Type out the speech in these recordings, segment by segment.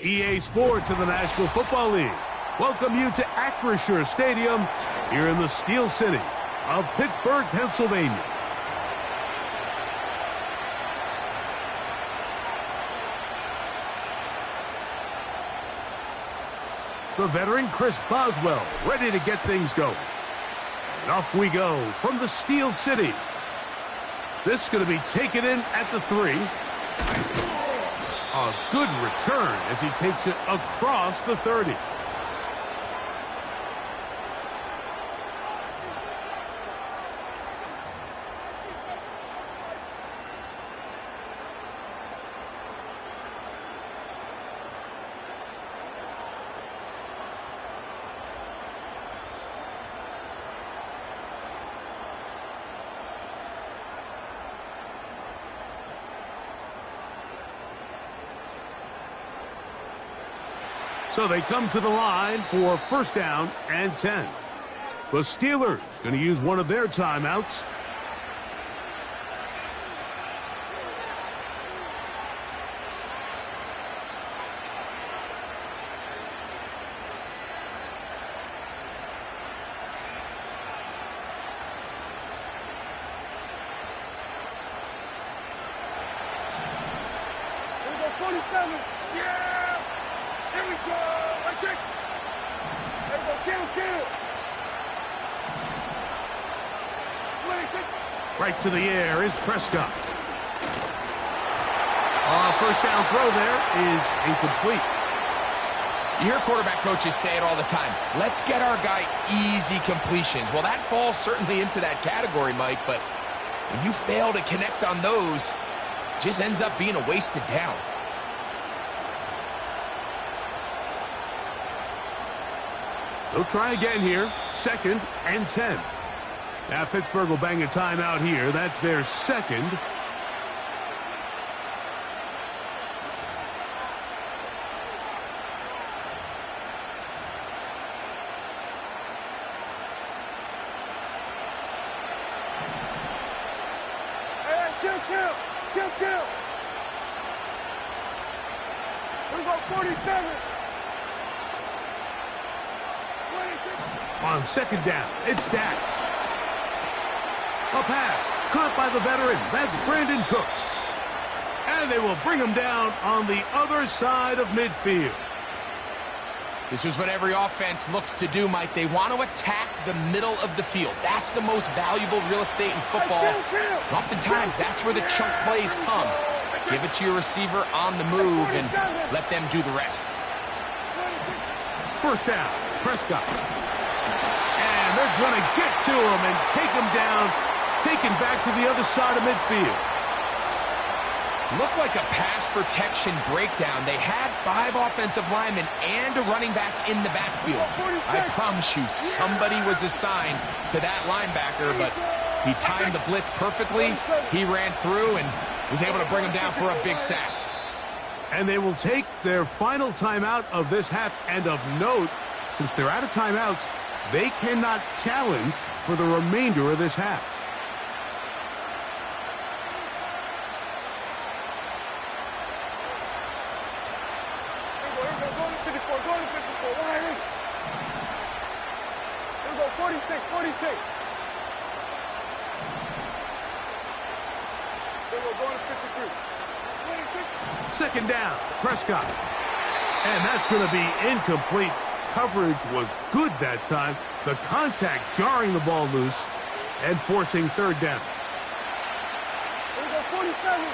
EA Sports of the National Football League welcome you to Acrisure Stadium here in the Steel City of Pittsburgh, Pennsylvania. The veteran Chris Boswell ready to get things going. And off we go from the Steel City. This is going to be taken in at the 3. A good return as he takes it across the 30. So they come to the line for first down and 10. The Steelers going to use one of their timeouts. Here we go, 47. Yeah! Here we go! I check! There we go, kill! 26. Right to the air is Prescott. First down throw there is incomplete. You hear quarterback coaches say it all the time. Let's get our guy easy completions. Well, that falls certainly into that category, Mike, but when you fail to connect on those, it just ends up being a wasted down. They'll try again here. Second and 10. Now Pittsburgh will bang a timeout here. That's their second. Hey, kill! Here we go, 47. On second down, it's Dak. A pass caught by the veteran. That's Brandon Cooks. And they will bring him down on the other side of midfield. This is what every offense looks to do, Mike. They want to attack the middle of the field. That's the most valuable real estate in football. And oftentimes, that's where the chunk plays come. Give it to your receiver on the move and let them do the rest. First down, Prescott. And they're going to get to him and take him down, taken back to the other side of midfield. Looked like a pass protection breakdown. They had 5 offensive linemen and a running back in the backfield. I promise you, somebody was assigned to that linebacker, but he timed the blitz perfectly. He ran through and was able to bring him down for a big sack. And they will take their final timeout of this half. And of note, since they're out of timeouts, they cannot challenge for the remainder of this half. Going to 54. Why is? Here we go, 46. Here we go, going to 53. 26. Second down, Prescott. And that's going to be incomplete. Coverage was good that time. The contact jarring the ball loose and forcing third down. Here we go, 47.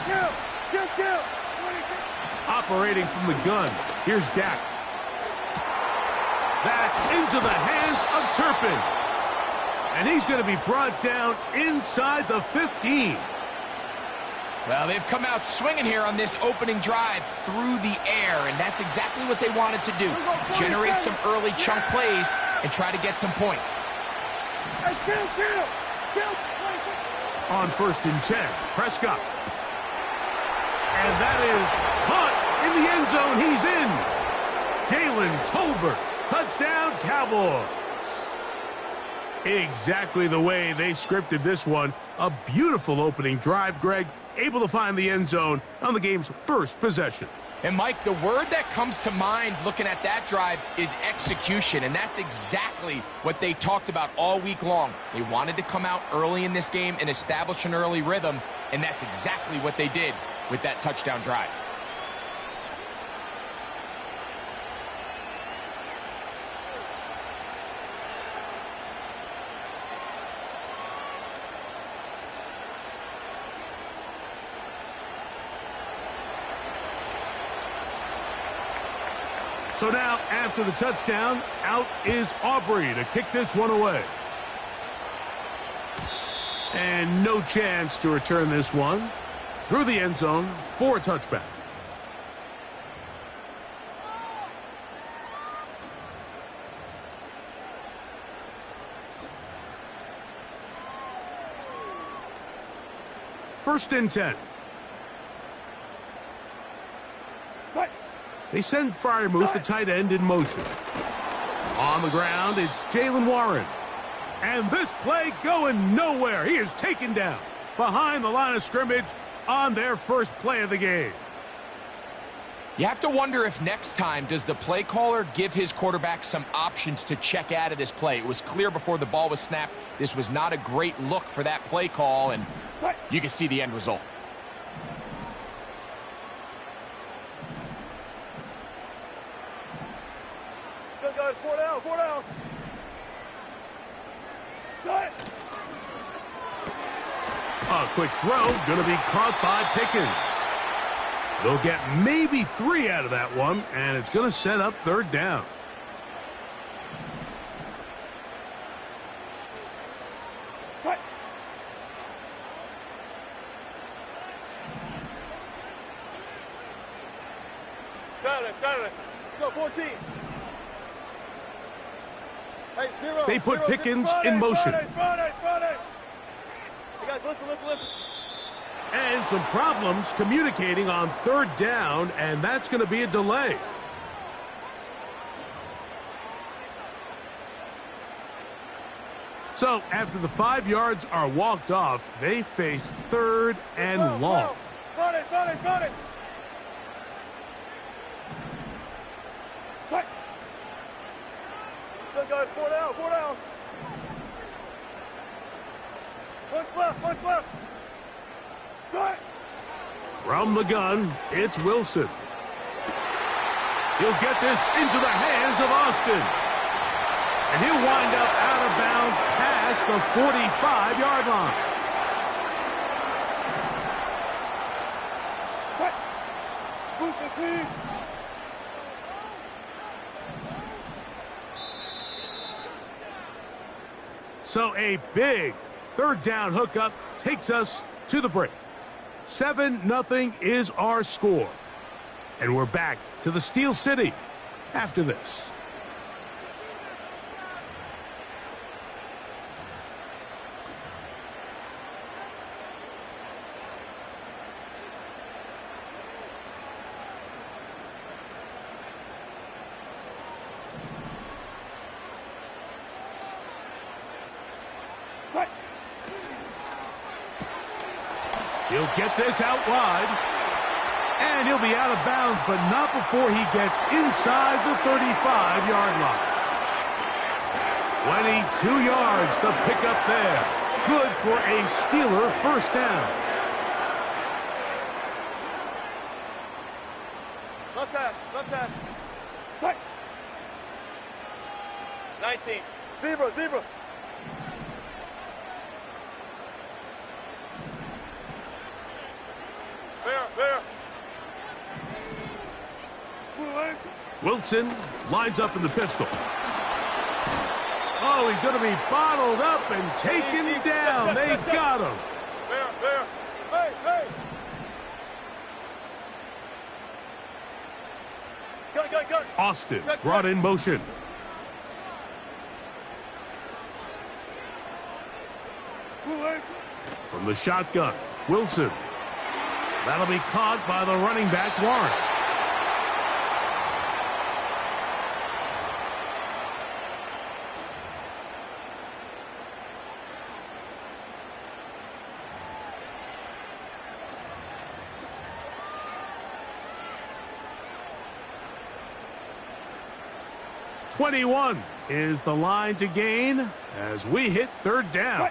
Kill. Hey, kill. Operating from the gun, here's Dak. That's into the hands of Turpin. And he's going to be brought down inside the 15. Well, they've come out swinging here on this opening drive through the air, and that's exactly what they wanted to do. Generate some early chunk plays and try to get some points. Hey, kill. On first and 10, Prescott. And that is caught in the end zone. He's in. Jalen Tolbert, touchdown Cowboys. Exactly the way they scripted this one. A beautiful opening drive, Greg, able to find the end zone on the game's first possession. And, Mike, the word that comes to mind looking at that drive is execution, and that's exactly what they talked about all week long. They wanted to come out early in this game and establish an early rhythm, and that's exactly what they did with that touchdown drive. So now, after the touchdown, out is Aubrey to kick this one away. And no chance to return this one through the end zone for a touchback. First and 10. They send Fryermuth, the tight end, in motion. On the ground, it's Jalen Warren. And this play going nowhere. He is taken down behind the line of scrimmage on their first play of the game. You have to wonder if next time does the play caller give his quarterback some options to check out of this play. It was clear before the ball was snapped. This was not a great look for that play call, and you can see the end result. Four down. A quick throw, going to be caught by Pickens. They'll get maybe 3 out of that one, and it's going to set up third down. Got it. Go, 14. Hey, 0, They put 0, Pickens Friday, in motion. Friday. You guys, listen. And some problems communicating on third down, and that's going to be a delay. So after the 5 yards are walked off, they face third and long. Friday. Still going, 4 down. Punch left. Cut. From the gun, it's Wilson. He'll get this into the hands of Austin. And he'll wind up out of bounds past the 45-yard line. Cut. Move the team. So a big third down hookup takes us to the break. 7-0 is our score. And we're back to the Steel City after this. He'll get this out wide. And he'll be out of bounds, but not before he gets inside the 35-yard line. 22 yards to pick up there. Good for a Steeler first down. Left hash. Cut. 19. Zebra. Fair. Wilson lines up in the pistol. Oh, he's going to be bottled up and taken down. They got him. Fair. Hey. Cut. Austin brought in motion. From the shotgun, Wilson. That'll be caught by the running back, Warren. 21 is the line to gain as we hit third down.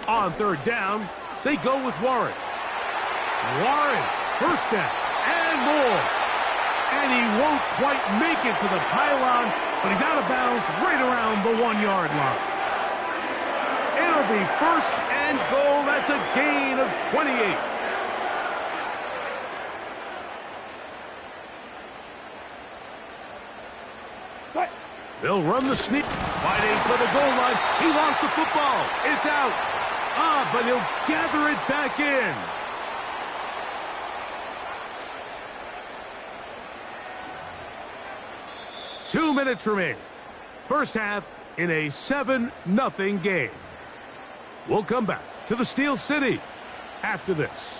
On third down, they go with Warren. Warren, first down and more. And he won't quite make it to the pylon, but he's out of bounds right around the 1-yard line. It'll be first and goal. That's a gain of 28. They'll run the sneak. Fighting for the goal line. He lost the football. It's out. But he'll gather it back in. Two minutes remain. First half in a 7-0 game. We'll come back to the Steel City after this.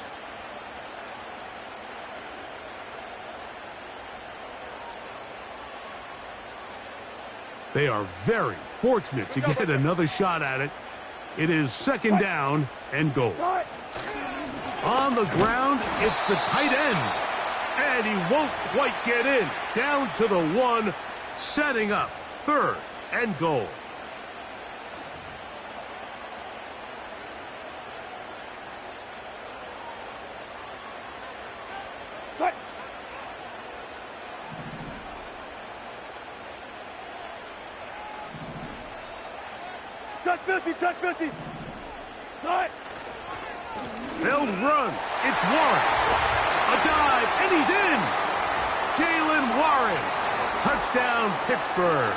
They are very fortunate to get another shot at it. It is second down and goal. On the ground, it's the tight end. And he won't quite get in. Down to the 1, setting up third and goal. Check 50, check 50. Cut. They'll run. It's Warren. A dive, and he's in. Jaylen Warren. Touchdown, Pittsburgh.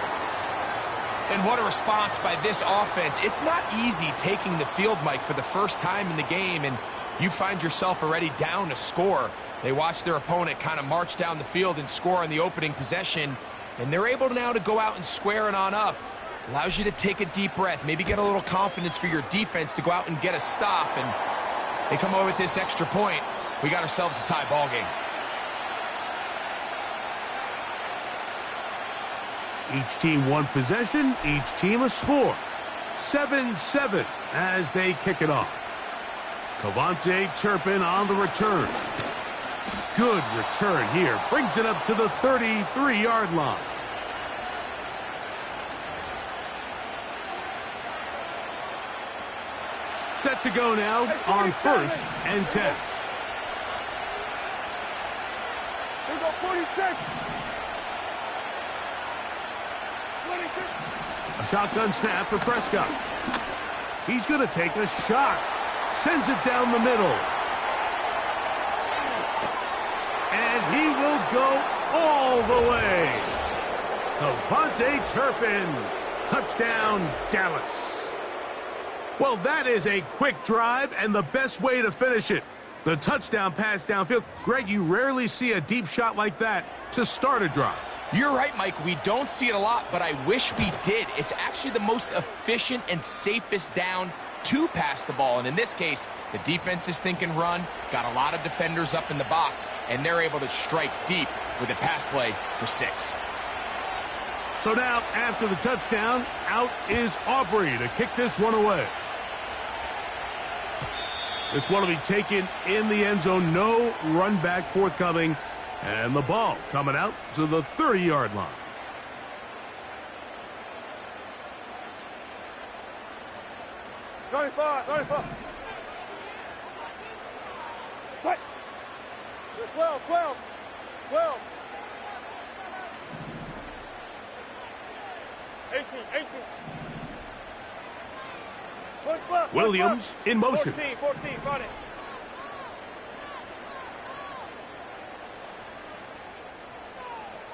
And what a response by this offense. It's not easy taking the field, Mike, for the first time in the game, and you find yourself already down to score. They watch their opponent kind of march down the field and score on the opening possession, and they're able now to go out and square it on up. Allows you to take a deep breath, maybe get a little confidence for your defense to go out and get a stop, and they come away with this extra point. We got ourselves a tie ball game. Each team one possession, each team a score. 7-7 as they kick it off. Cavante Turpin on the return. Good return here. Brings it up to the 33-yard line. Set to go now on first and 10. Here we go, 46. 26. A shotgun snap for Prescott. He's going to take a shot. Sends it down the middle. And he will go all the way. Cavante Turpin. Touchdown, Dallas. Well, that is a quick drive and the best way to finish it. The touchdown pass downfield. Greg, you rarely see a deep shot like that to start a drive. You're right, Mike. We don't see it a lot, but I wish we did. It's actually the most efficient and safest down to pass the ball. And in this case, the defense is thinking run, got a lot of defenders up in the box, and they're able to strike deep with a pass play for 6. So now, after the touchdown, out is Aubrey to kick this one away. This one will be taken in the end zone. No run back forthcoming. And the ball coming out to the 30-yard line. 95. 12. 18. 12. Williams in motion. 14, run it.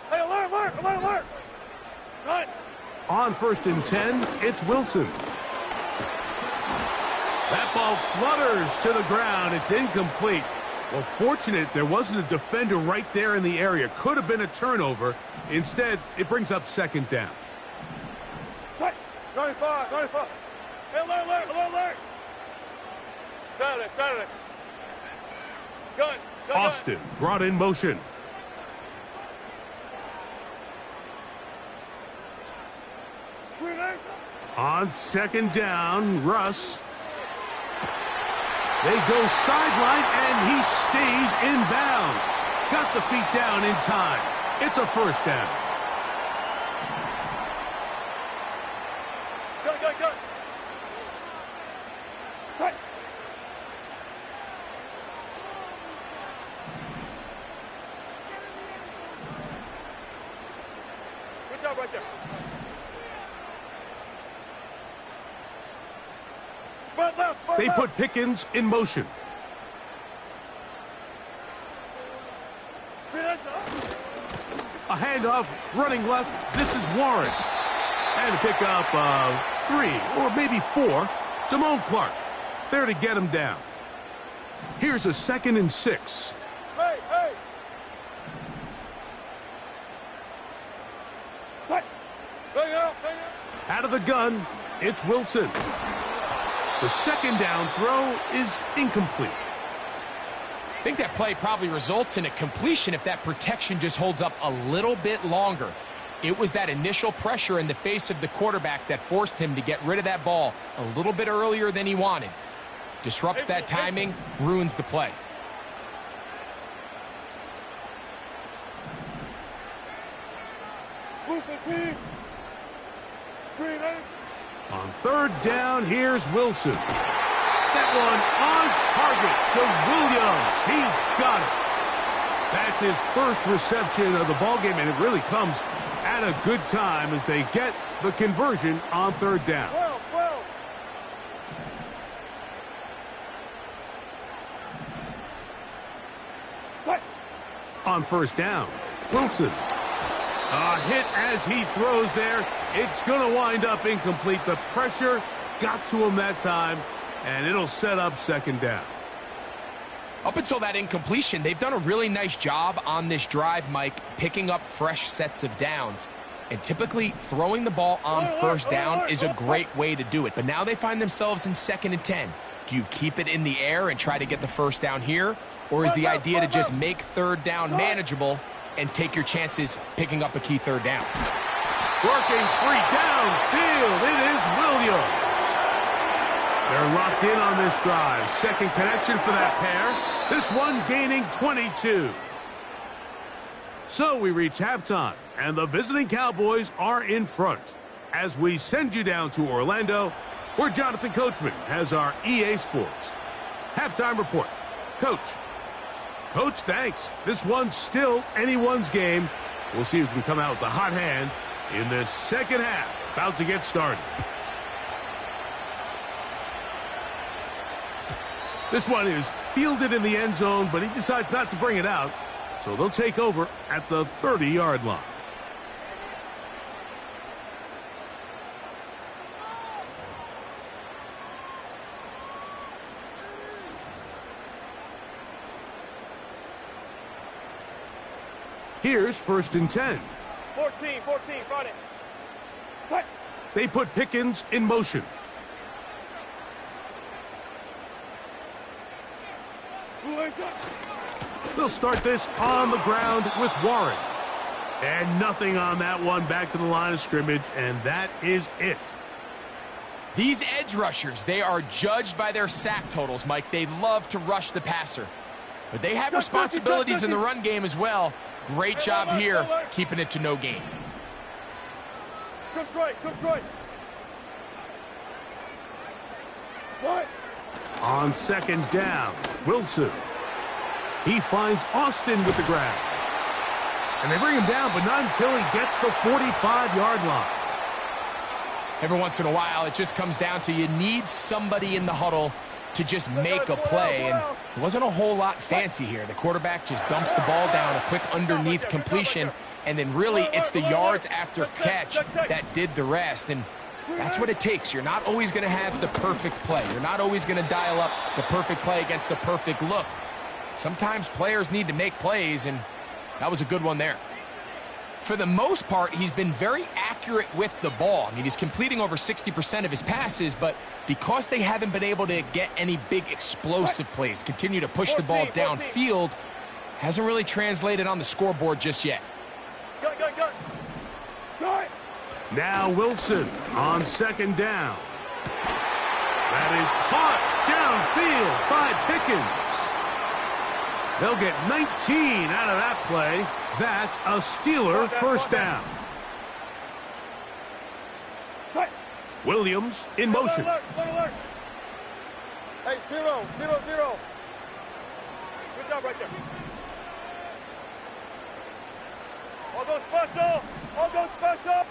Hey, alert! Run. On first and 10, it's Wilson. That ball flutters to the ground. It's incomplete. Well, fortunate there wasn't a defender right there in the area. Could have been a turnover. Instead, it brings up second down. 95. Hey, alert. Saturday. Gun. Austin brought in motion. On second down, Russ. They go sideline, and he stays in bounds. Got the feet down in time. It's a first down. job right there. Front left, front They left. put Pickens in motion. A handoff, running left. This is Warren. And a pickup of 3 or maybe 4. Damone Clark there to get him down. Here's a 2nd and 6. Hey, hey. Hey. Bring out, bring out. Out of the gun, it's Wilson. The 2nd down throw is incomplete. I think that play probably results in a completion if that protection just holds up a little bit longer. It was that initial pressure in the face of the quarterback that forced him to get rid of that ball a little bit earlier than he wanted. Disrupts that timing, ruins the play. On 3rd down, here's Wilson. That one on target to Williams. He's got it. That's his first reception of the ballgame, and it really comes at a good time as they get the conversion on 3rd down. Well. On 1st down, Wilson. A hit as he throws there. It's going to wind up incomplete. The pressure got to him that time, and it'll set up 2nd down. Up until that incompletion, they've done a really nice job on this drive, Mike, picking up fresh sets of downs. And typically, throwing the ball on 1st down is a great way to do it. But now they find themselves in 2nd and 10. Do you keep it in the air and try to get the 1st down here? Or is the idea to just make 3rd down manageable and take your chances picking up a key 3rd down? Working free downfield, it is Williams. They're locked in on this drive. 2nd connection for that pair. This one gaining 22. So we reach halftime, and the visiting Cowboys are in front. As we send you down to Orlando, where Jonathan Coachman has our EA Sports halftime report. Coach, thanks. This one's still anyone's game. We'll see who can come out with the hot hand in this 2nd half. About to get started. This one is fielded in the end zone, but he decides not to bring it out. So they'll take over at the 30-yard line. Here's 1st and 10. 14, front it. They put Pickens in motion. They'll start this on the ground with Warren. And nothing on that one. Back to the line of scrimmage, and that is it. These edge rushers, they are judged by their sack totals, Mike. They love to rush the passer. But they have responsibilities in the run game as well. Great job here, keeping it to no gain. Took right. What? On 2nd down, Wilson. He finds Austin with the grab. And they bring him down, but not until he gets the 45-yard line. Every once in a while, it just comes down to you need somebody in the huddle to just make a play. And it wasn't a whole lot fancy here. The quarterback just dumps the ball down, a quick underneath completion, and then really it's the yards after catch that did the rest. And that's what it takes. You're not always going to have the perfect play. You're not always going to dial up the perfect play against the perfect look. Sometimes players need to make plays, and that was a good one there. For the most part, he's been very accurate with the ball. I mean, he's completing over 60% of his passes, but because they haven't been able to get any big explosive plays, continue to push the ball downfield, hasn't really translated on the scoreboard just yet. Now Wilson on 2nd down. That is caught downfield by Pickens. They'll get 19 out of that play. That's a Steeler 1st down. Williams in motion. Hey, 0. Good job right there. All go special. All go special.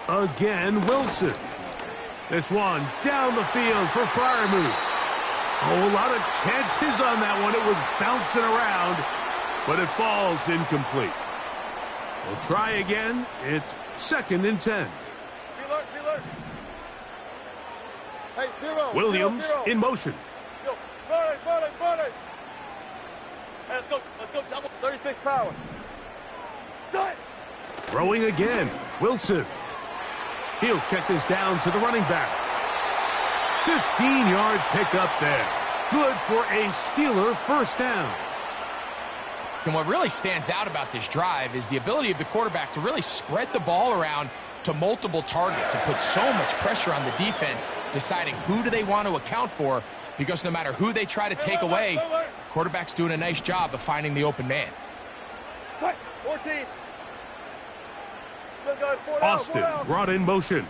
Again, Wilson. This one down the field for Freiermuth. Oh, a lot of chances on that one. It was bouncing around, but it falls incomplete. We'll try again. It's 2nd and 10. Wheeler. Hey, 0. Williams 0. in motion. Yo, buddy. Hey, let's go, double 36 power. Done. Throwing again. Wilson. He'll check this down to the running back. 15-yard pickup there. Good for a Steeler first down. And what really stands out about this drive is the ability of the quarterback to really spread the ball around to multiple targets and put so much pressure on the defense, deciding who do they want to account for, because no matter who they try to take away, the quarterback's doing a nice job of finding the open man. 14. Austin brought in motion.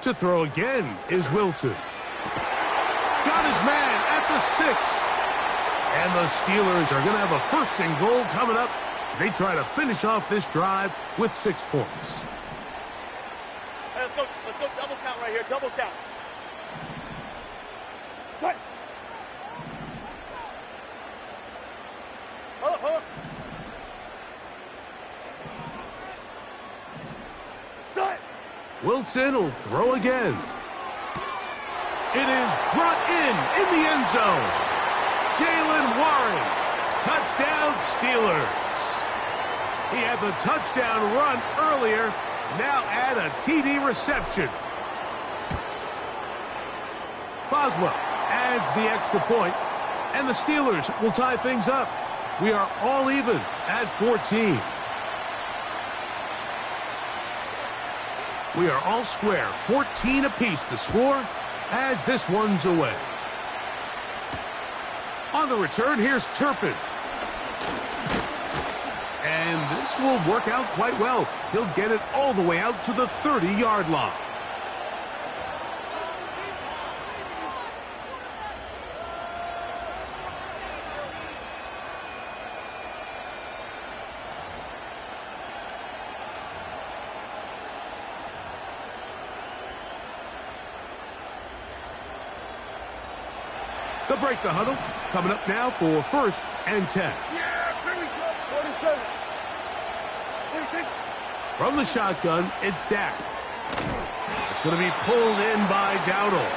To throw again is Wilson. Got his man at the 6. And the Steelers are going to have a 1st and goal coming up. They try to finish off this drive with 6 points. Hey, let's go double count right here, double count. Cut. Hold up. Set. Wilson will throw again. It is brought in the end zone. Jaylen Warren, touchdown Steelers. He had the touchdown run earlier, now add a TD reception. Boswell adds the extra point, and the Steelers will tie things up. We are all even at 14. We are all square, 14 apiece the score as this one's away. On the return, here's Turpin. And this will work out quite well. He'll get it all the way out to the 30-yard line. They'll break the huddle. Coming up now for 1st and 10. Yeah, here we go. 47. 46. From the shotgun, it's Dak. It's going to be pulled in by Dowdle.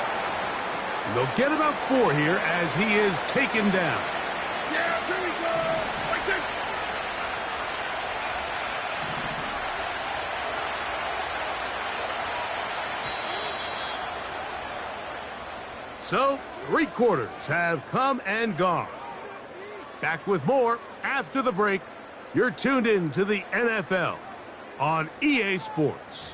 And they'll get about 4 here as he is taken down. Yeah, here we go. Right there. So, 3 quarters have come and gone. Back with more after the break. You're tuned in to the NFL on EA Sports.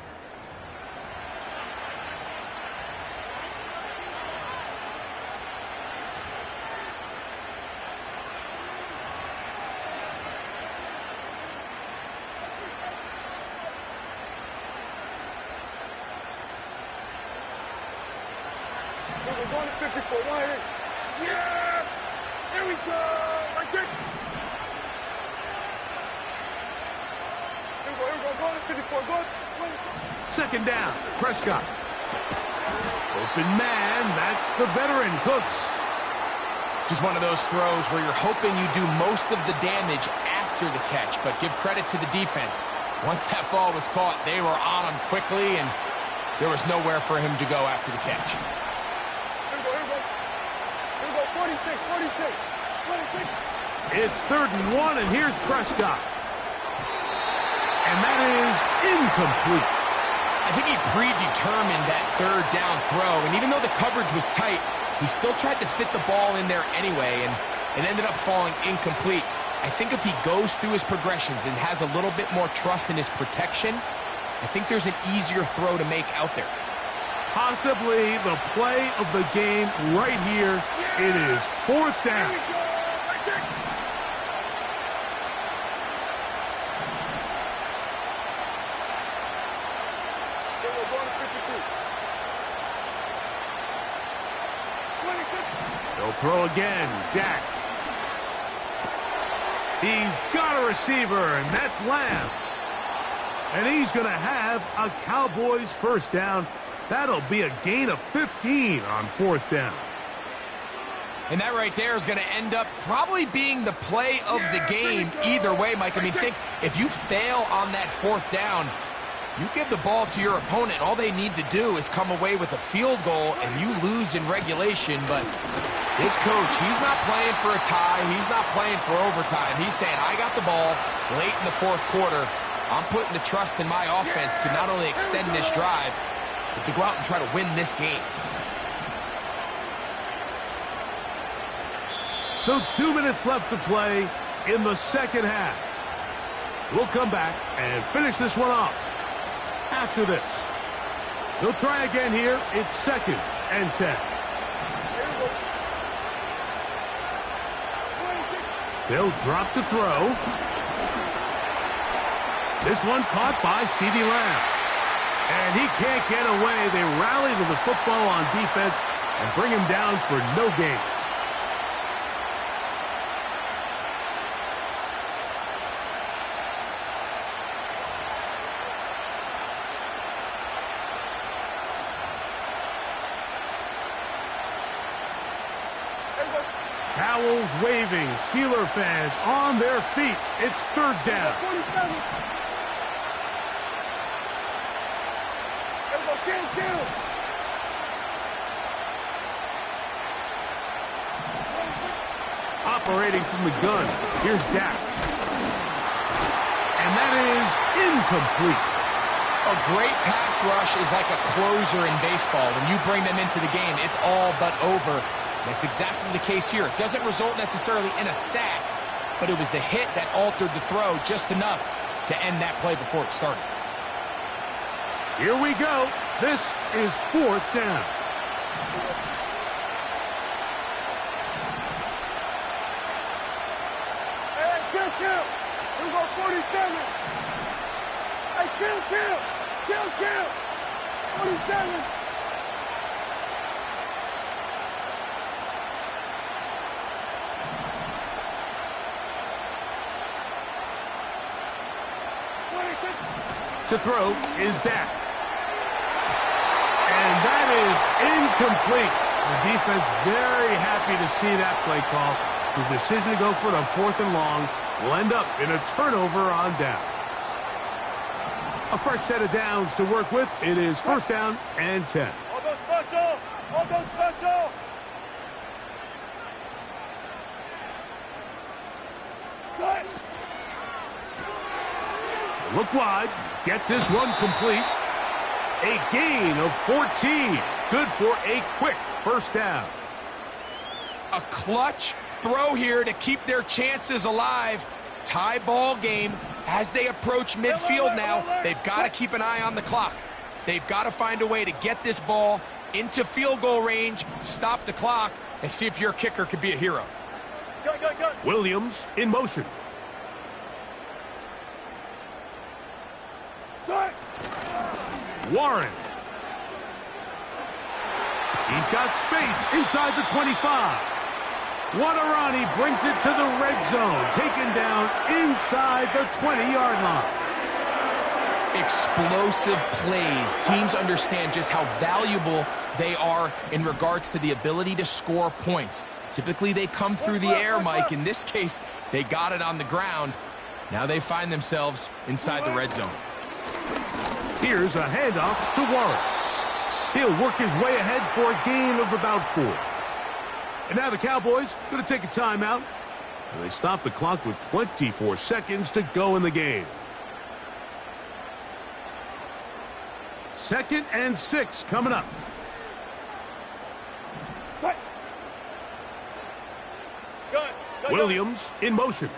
We're going to 54. Yeah! Here we go! Right there! Here we go. Going to 54. Go. 2nd down, Prescott. Open man, that's the veteran, Cooks. This is one of those throws where you're hoping you do most of the damage after the catch, but give credit to the defense. Once that ball was caught, they were on him quickly, and there was nowhere for him to go after the catch. Here we go. 46. It's 3rd and 1, and here's Prescott. And that is incomplete. I think he predetermined that 3rd down throw, and even though the coverage was tight, he still tried to fit the ball in there anyway, and it ended up falling incomplete. I think if he goes through his progressions and has a little bit more trust in his protection, I think there's an easier throw to make out there. Possibly the play of the game right here. It is 4th down. They'll throw again. Dak. He's got a receiver, and that's Lamb. And he's going to have a Cowboys first down. That'll be a gain of 15 on fourth down. And that right there is going to end up probably being the play of the game either way, Mike. I mean, think if you fail on that fourth down, you give the ball to your opponent. All they need to do is come away with a field goal, and you lose in regulation. But this coach, he's not playing for a tie. He's not playing for overtime. He's saying, I got the ball late in the fourth quarter. I'm putting the trust in my offense to not only extend this drive, but to go out and try to win this game. So 2 minutes left to play in the second half. We'll come back and finish this one off after this. They'll try again here. It's 2nd and 10. They'll drop to throw. This one caught by CeeDee Lamb. And he can't get away. They rally to the football on defense and bring him down for no gain. Towels waving, Steeler fans on their feet. It's 3rd down. Operating from the gun, here's Dak. And that is incomplete. A great pass rush is like a closer in baseball. When you bring them into the game, it's all but over. That's exactly the case here. It doesn't result necessarily in a sack, but it was the hit that altered the throw just enough to end that play before it started. Here we go. This is 4th down. Hey, kill. We go 47. Hey, kill. 47. To throw is Dak. And that is incomplete. The defense very happy to see that play call. The decision to go for it on 4th and long will end up in a turnover on downs. A fresh set of downs to work with. It is 1st down and 10. All those special. Good. Look wide. Get this one complete. A gain of 14. Good for a quick first down. A clutch throw here to keep their chances alive. Tie ball game as they approach midfield now. They've got to keep an eye on the clock. They've got to find a way to get this ball into field goal range, stop the clock, and see if your kicker could be a hero. Go. Williams in motion. Good. Warren. He's got space inside the 25. Waterani brings it to the red zone, taken down inside the 20-yard line. Explosive plays. Teams understand just how valuable they are in regards to the ability to score points. Typically, they come through the air, Mike. In this case, they got it on the ground. Now they find themselves inside the red zone. Here's a handoff to Warren. He'll work his way ahead for a gain of about 4. And now the Cowboys going to take a timeout. And they stop the clock with 24 seconds to go in the game. 2nd and 6 coming up. Good. Williams in motion.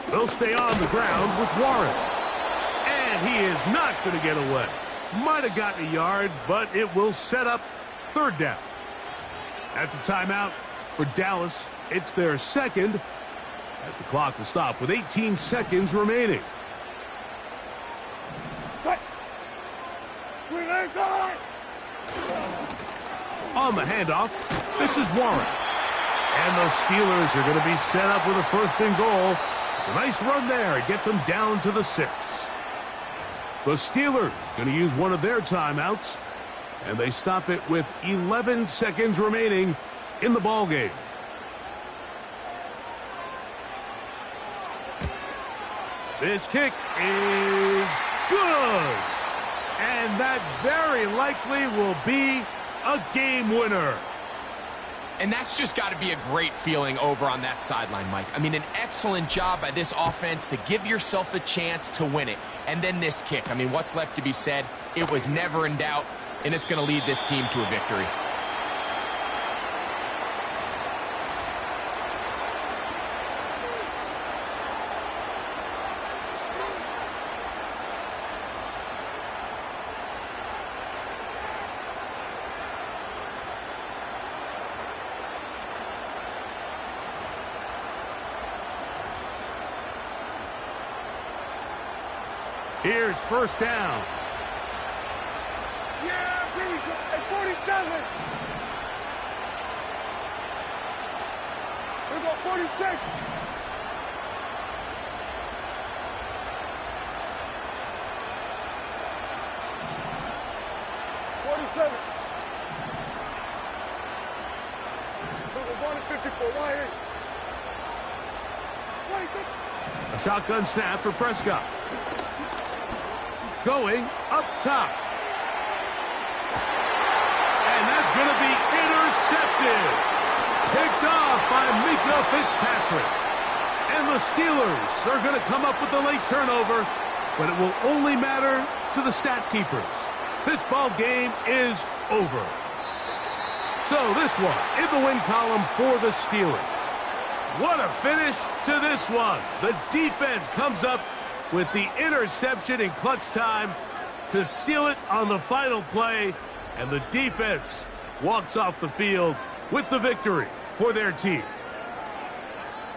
They'll stay on the ground with Warren. And he is not going to get away. Might have gotten a yard, but it will set up 3rd down. That's a timeout for Dallas. It's their 2nd, as the clock will stop with 18 seconds remaining. Relax. On the handoff, this is Warren. And the Steelers are going to be set up with a first and goal. It's a nice run there. It gets them down to the 6. The Steelers going to use one of their timeouts. And they stop it with 11 seconds remaining in the ball game. This kick is good. And that very likely will be a game winner. And that's just got to be a great feeling over on that sideline, Mike. I mean, an excellent job by this offense to give yourself a chance to win it. And then this kick. I mean, what's left to be said? It was never in doubt, and it's going to lead this team to a victory. Here's first down. Yeah, please, at 47. Here we go, 46. We're going to 54. Why? A shotgun snap for Prescott. Going up top. And that's going to be intercepted. Picked off by Mika Fitzpatrick. And the Steelers are going to come up with the late turnover, but it will only matter to the stat keepers. This ball game is over. So this one in the win column for the Steelers. What a finish to this one. The defense comes up with the interception in clutch time to seal it on the final play, and the defense walks off the field with the victory for their team.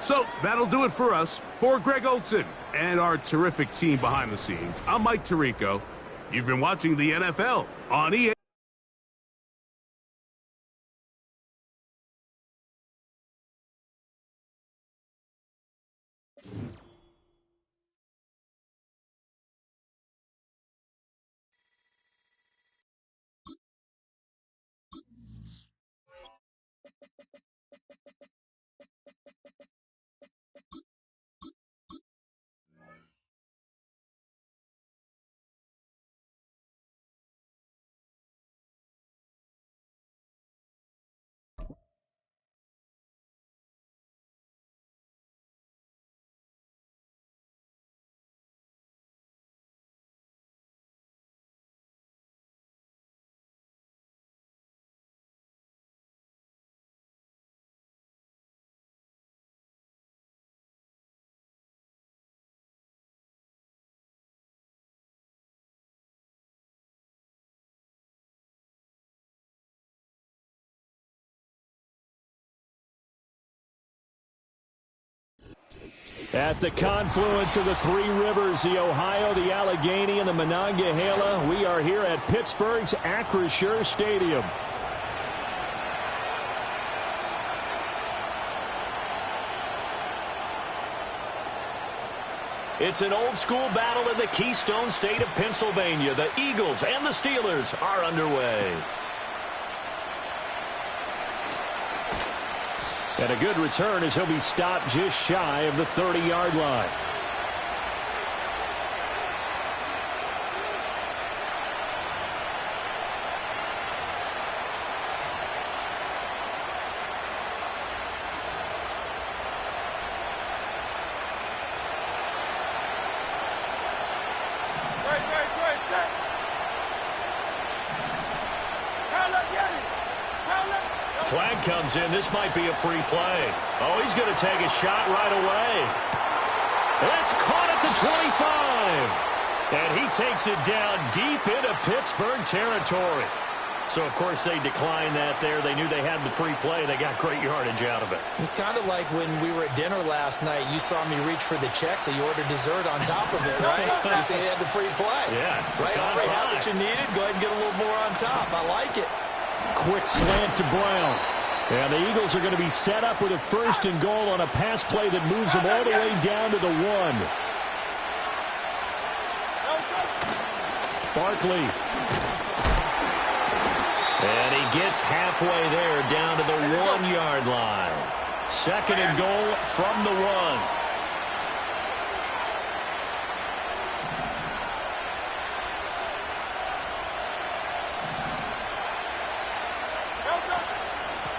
So that'll do it for us. For Greg Olson and our terrific team behind the scenes, I'm Mike Tirico. You've been watching the NFL on EA. At the confluence of the three rivers, the Ohio, the Allegheny, and the Monongahela, we are here at Pittsburgh's Acrisure Stadium. It's an old-school battle in the Keystone State of Pennsylvania. The Eagles and the Steelers are underway. And a good return as he'll be stopped just shy of the 30-yard line. Flag comes in. This might be a free play. Oh, he's going to take a shot right away. That's caught at the 25. And he takes it down deep into Pittsburgh territory. So, of course, they declined that there. They knew they had the free play. They got great yardage out of it. It's kind of like when we were at dinner last night. You saw me reach for the check, so you ordered dessert on top of it, right? You say you had the free play. Yeah. Right? Already had what you needed. Go ahead and get a little more on top. I like it. Quick slant to Brown. And the Eagles are going to be set up with a 1st and goal on a pass play that moves them all the way down to the 1. Barkley. And he gets halfway there down to the 1-yard line. 2nd and goal from the 1.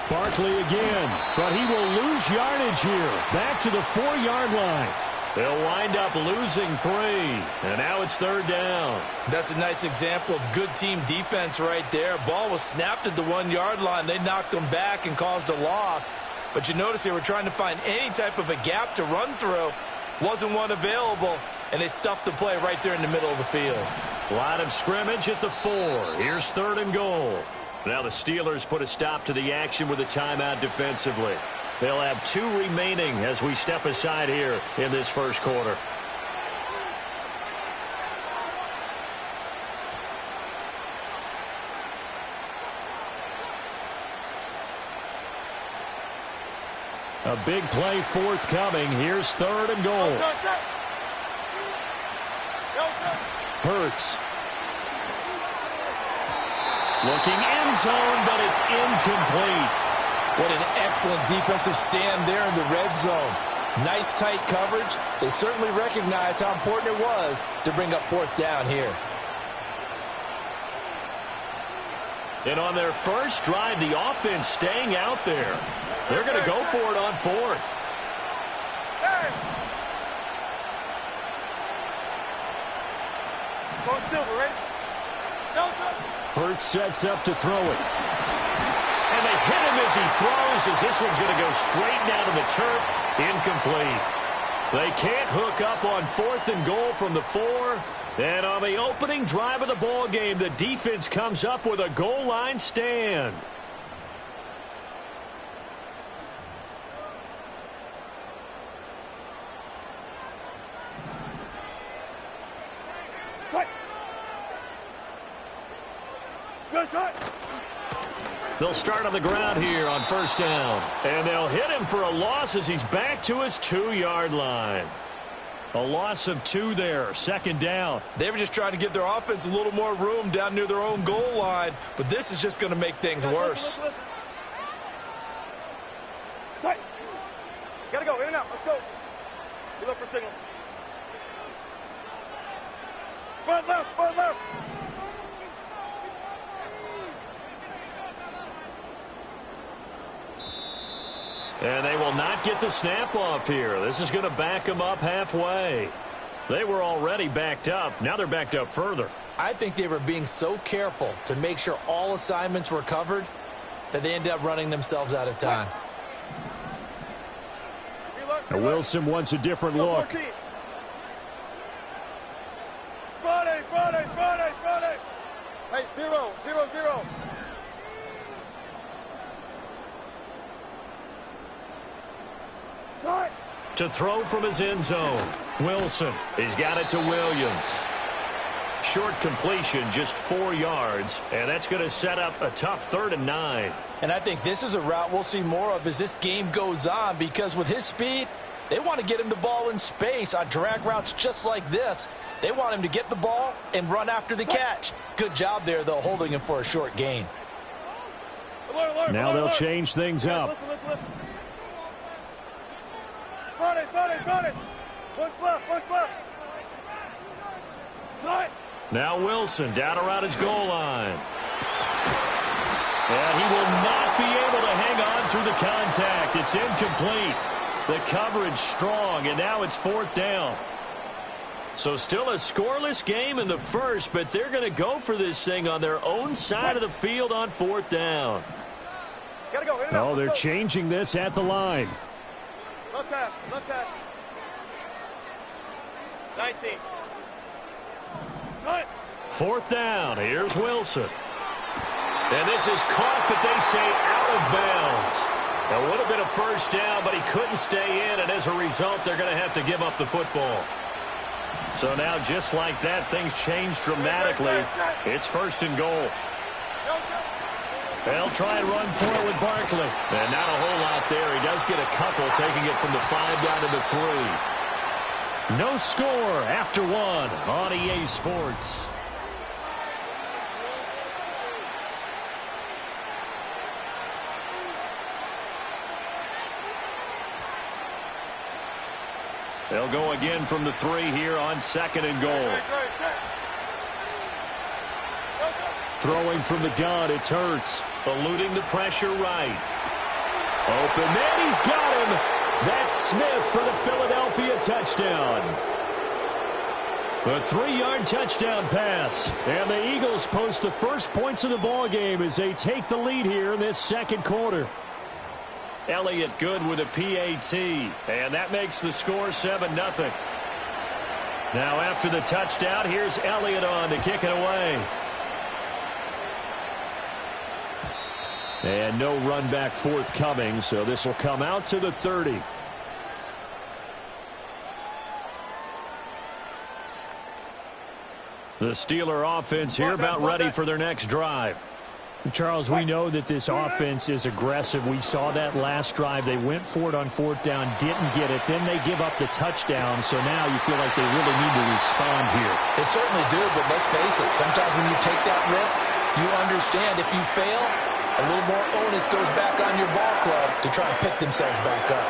Barkley again, but he will lose yardage here. Back to the 4-yard line. They'll wind up losing 3, and now it's 3rd down. That's a nice example of good team defense right there. Ball was snapped at the 1-yard line. They knocked them back and caused a loss. But you notice they were trying to find any type of a gap to run through. Wasn't one available, and they stuffed the play right there in the middle of the field. Line of scrimmage at the 4. Here's 3rd and goal. Now the Steelers put a stop to the action with a timeout defensively. They'll have 2 remaining as we step aside here in this first quarter. A big play forthcoming. Here's 3rd and goal. Hurts. Looking end zone, but it's incomplete. What an excellent defensive stand there in the red zone. Nice tight coverage. They certainly recognized how important it was to bring up 4th down here. And on their first drive, the offense staying out there. They're going to go for it on 4th. Going silver, ready? Hurts sets up to throw it. And they hit him as he throws, as this one's going to go straight down to the turf. Incomplete. They can't hook up on 4th and goal from the 4. And on the opening drive of the ball game, the defense comes up with a goal line stand. They'll start on the ground here on 1st down. And they'll hit him for a loss as he's back to his 2-yard line. A loss of 2 there, 2nd down. They were just trying to give their offense a little more room down near their own goal line, but this is just going to make things worse. Tight. Gotta go, in and out, let's go. You look for signal. Front left, front left. And they will not get the snap off here. This is going to back them up halfway. They were already backed up. Now they're backed up further. I think they were being so careful to make sure all assignments were covered that they ended up running themselves out of time. Now Wilson wants a different look. Friday. Hey, 0-0-0. To throw from his end zone. Wilson. He's got it to Williams. Short completion, just 4 yards. And that's going to set up a tough 3rd and 9. And I think this is a route we'll see more of as this game goes on, because with his speed, they want to get him the ball in space on drag routes just like this. They want him to get the ball and run after the catch. Good job there, though, holding him for a short gain. Now they'll change things up. Listen. Friday. One left. Now Wilson down around his goal line. And he will not be able to hang on through the contact. It's incomplete. The coverage strong, and now it's 4th down. So still a scoreless game in the first, but they're going to go for this thing on their own side of the field on 4th down. Gotta go, in and out. Oh, they're changing this at the line. Left pass. 19. 4th down. Here's Wilson. And this is caught, but they say out of bounds. It would have been a first down, but he couldn't stay in, and as a result, they're going to have to give up the football. So now, just like that, things change dramatically. It's first and goal. They'll try and run for it with Barkley. And not a whole lot there. He does get a couple, taking it from the 5 down to the 3. No score after 1 on EA Sports. They'll go again from the 3 here on 2nd and goal. Throwing from the gun, it's Hurts. Eluding the pressure right. Open man, he's got him. That's Smith for the Philadelphia touchdown. A 3-yard touchdown pass. And the Eagles post the first points of the ball game as they take the lead here in this second quarter. Elliott good with a PAT, and that makes the score 7-0. Now after the touchdown, here's Elliott on to kick it away. And no run back forthcoming, so this will come out to the 30. The Steeler offense here about ready for their next drive. Charles, we know that this offense is aggressive. We saw that last drive. They went for it on 4th down, didn't get it. Then they give up the touchdown, so now you feel like they really need to respond here. They certainly do, but let's face it, sometimes when you take that risk, you understand if you fail, a little more onus goes back on your ball club to try and pick themselves back up.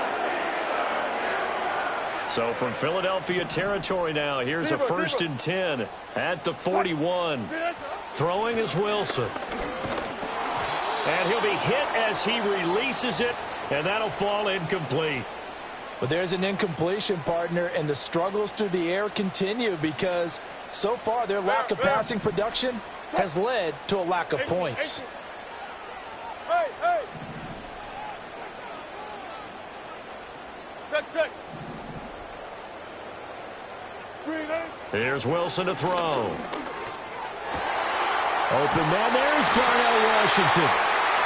So from Philadelphia territory now, here's a 1st and 10 at the 41. Throwing is Wilson. And he'll be hit as he releases it, and that'll fall incomplete. But there's an incompletion, partner, and the struggles through the air continue because so far their lack of passing production has led to a lack of points. Hey! Check. Here's Wilson to throw. Open man, there's Darnell Washington.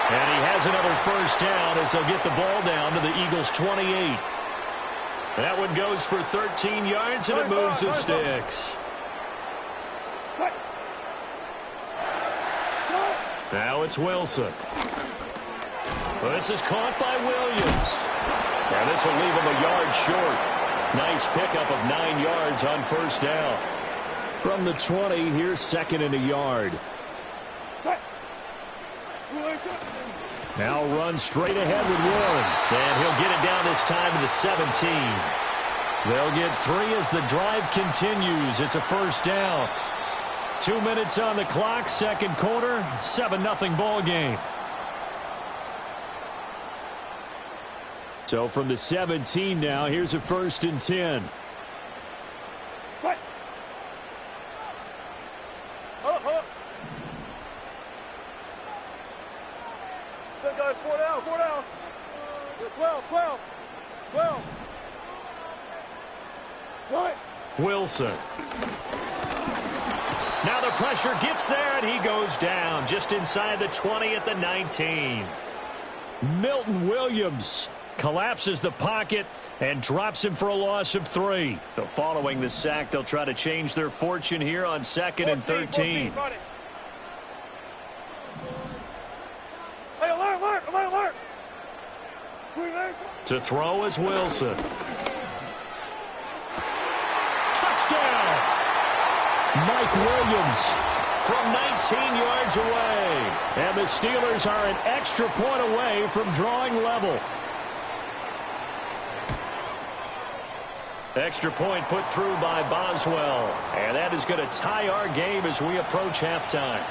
And he has another first down as they'll get the ball down to the Eagles' 28. That one goes for 13 yards, and it moves the sticks. Now it's Wilson. Well, this is caught by Williams. And this will leave him a yard short. Nice pickup of 9 yards on first down. From the 20, here's 2nd and a yard. Now run straight ahead with Warren. And he'll get it down this time to the 17. They'll get 3 as the drive continues. It's a first down. 2 minutes on the clock, second quarter, 7-0 ball game. So from the 17 now, here's a 1st and 10. Four down. 12. Wilson. Now the pressure gets there, and he goes down just inside the 20 at the 19. Milton Williams collapses the pocket and drops him for a loss of 3. So following the sack, they'll try to change their fortune here on 2nd and 13. Hey, alert! To throw is Wilson. Touchdown! Mike Williams from 19 yards away. And the Steelers are an extra point away from drawing level. Extra point put through by Boswell. And that is going to tie our game as we approach halftime.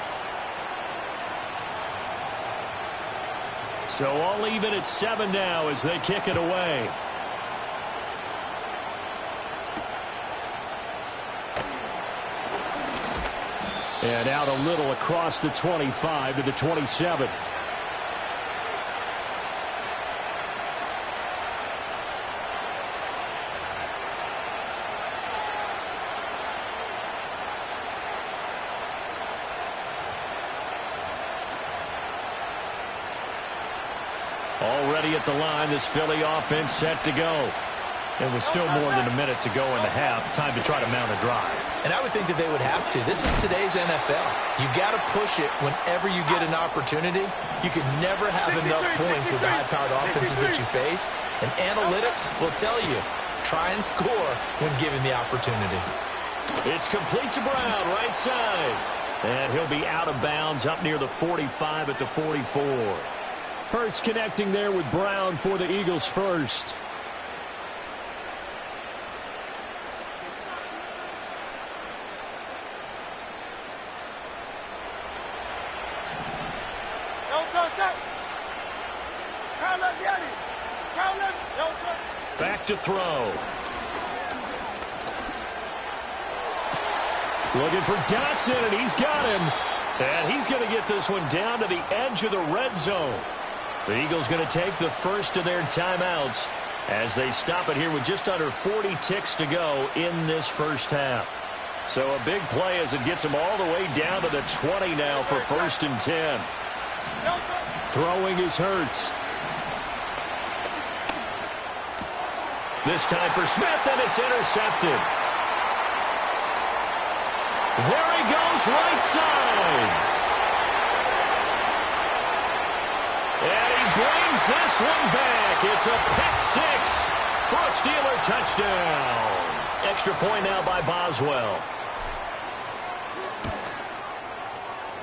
So all even at 7 now as they kick it away. And out a little across the 25 to the 27. Already at the line, this Philly offense set to go. And with still more than a minute to go in the half, time to try to mount a drive. And I would think that they would have to. This is today's NFL. You got to push it whenever you get an opportunity. You can never have enough points with the high-powered offenses that you face. And analytics will tell you, try and score when given the opportunity. It's complete to Brown, right side. And he'll be out of bounds up near the 45 at the 44. Hurts connecting there with Brown for the Eagles first. Back to throw. Looking for Dotson, and he's got him. And he's going to get this one down to the edge of the red zone. The Eagles going to take the first of their timeouts as they stop it here with just under 40 ticks to go in this first half. So a big play as it gets them all the way down to the 20 now for 1st and 10. Throwing is Hurts. This time for Smith, and it's intercepted. There he goes, right side. And he brings this one back. It's a pick six for a Steeler touchdown. Extra point now by Boswell.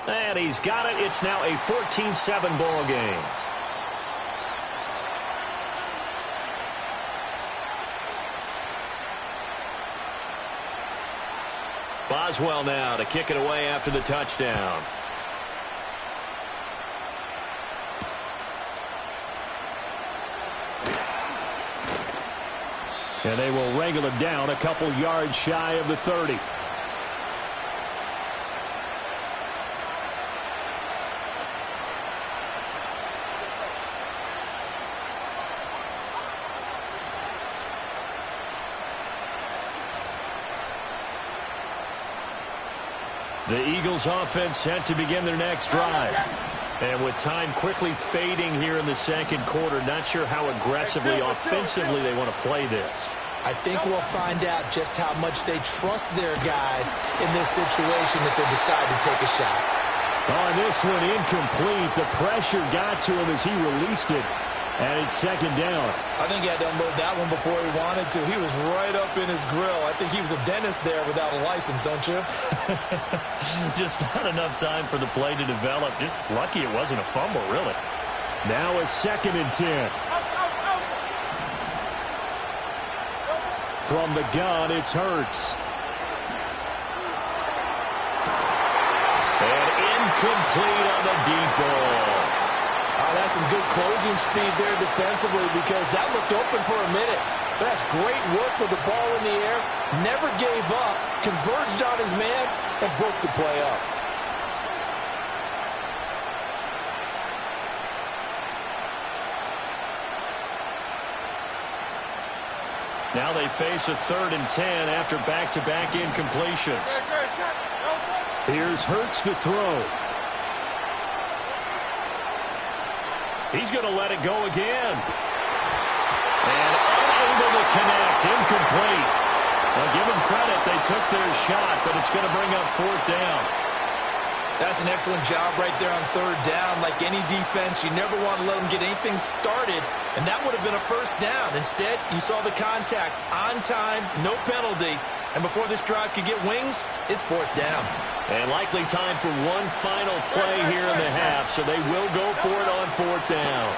And he's got it. It's now a 14-7 ball game. Boswell now to kick it away after the touchdown. And they will wrangle it down a couple yards shy of the 30. The Eagles offense set to begin their next drive. And with time quickly fading here in the second quarter, not sure how aggressively, offensively they want to play this. I think we'll find out just how much they trust their guys in this situation if they decide to take a shot. On this one, incomplete. The pressure got to him as he released it. And it's second down. I think he had to unload that one before he wanted to. He was right up in his grill. I think he was a dentist there without a license, don't you? Just not enough time for the play to develop. Just lucky it wasn't a fumble, really. Now a 2nd and 10. From the gun, it's Hurts. And incomplete on the deep ball. That's some good closing speed there defensively because that looked open for a minute. But that's great work with the ball in the air. Never gave up, converged on his man, and broke the play up. Now they face a 3rd and 10 after back-to-back incompletions. Here's Hurts to throw. He's going to let it go again. And unable to connect. Incomplete. Well, give them credit. They took their shot, but it's going to bring up 4th down. That's an excellent job right there on 3rd down. Like any defense, you never want to let them get anything started, and that would have been a 1st down. Instead, you saw the contact on time, no penalty, and before this drive could get wings, it's 4th down. And likely time for one final play here in the half, so they will go for it on 4th down.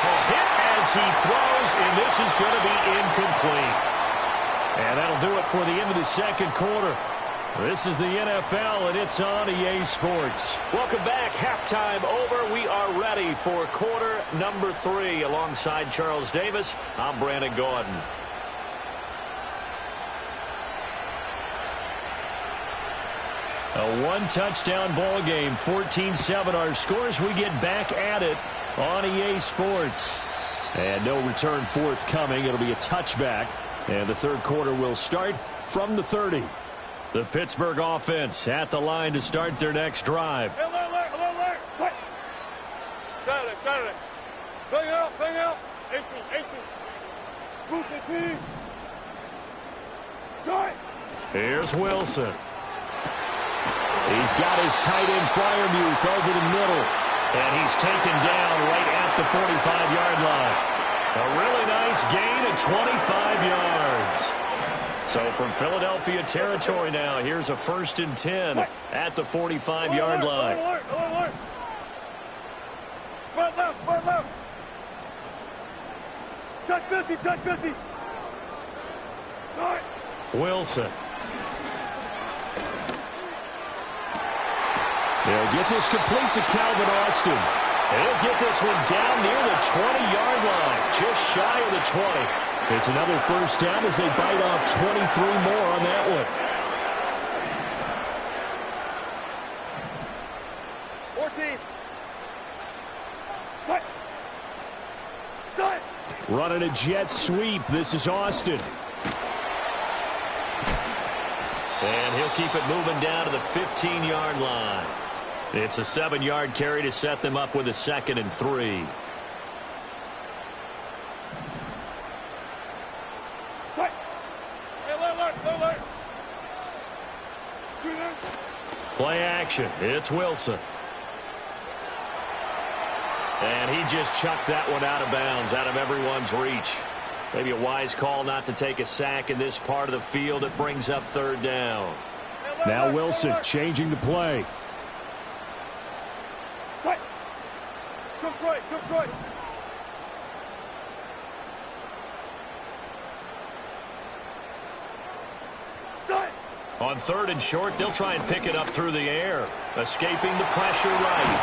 A hit as he throws, and this is going to be incomplete. And that'll do it for the end of the second quarter. This is the NFL, and it's on EA Sports. Welcome back. Halftime over. We are ready for quarter number 3. Alongside Charles Davis, I'm Brandon Gordon. A one-touchdown ball game, 14-7 our scores. We get back at it on EA Sports. And no return forthcoming. It'll be a touchback. And the third quarter will start from the 30. The Pittsburgh offense at the line to start their next drive. Bang out, bang out. 18. Move the team. Go. Here's Wilson. He's got his tight end Fryermuth over the middle. And he's taken down right at the 45-yard line. A really nice gain of 25 yards. So from Philadelphia territory now, here's a 1st and 10 at the 45-yard line. Alert. Right left. Touch 50. All right. Wilson. He'll get this complete to Calvin Austin. He'll get this one down near the 20-yard line, just shy of the 20. It's another 1st down as they bite off 23 more on that one. 14. Running a jet sweep. This is Austin. And he'll keep it moving down to the 15-yard line. It's a 7-yard carry to set them up with a 2nd and 3. Play action. It's Wilson. And he just chucked that one out of bounds, out of everyone's reach. Maybe a wise call not to take a sack in this part of the field. It brings up 3rd down. Now Wilson changing the play. Jump right. On 3rd and short, they'll try and pick it up through the air. Escaping the pressure right.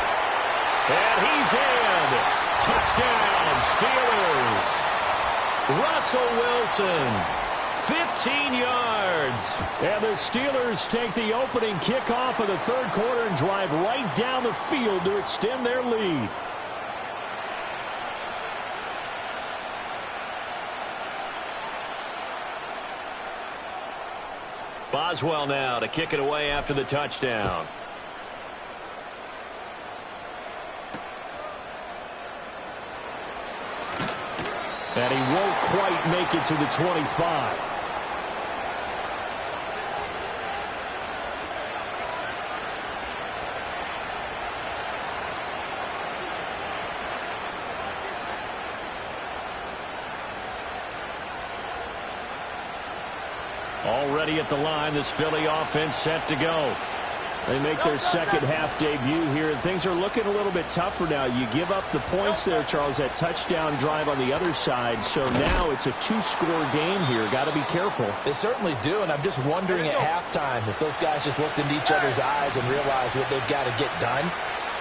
And he's in. Touchdown, Steelers. Russell Wilson, 15 yards. And the Steelers take the opening kickoff of the 3rd quarter and drive right down the field to extend their lead. Boswell now to kick it away after the touchdown. And he won't quite make it to the 25. Already at the line, this Philly offense set to go. They make their 2nd half debut here, and things are looking a little bit tougher now. You give up the points there, Charles, that touchdown drive on the other side, so now it's a 2-score game here. Got to be careful. They certainly do, and I'm just wondering at halftime if those guys just looked into each other's eyes and realized what they've got to get done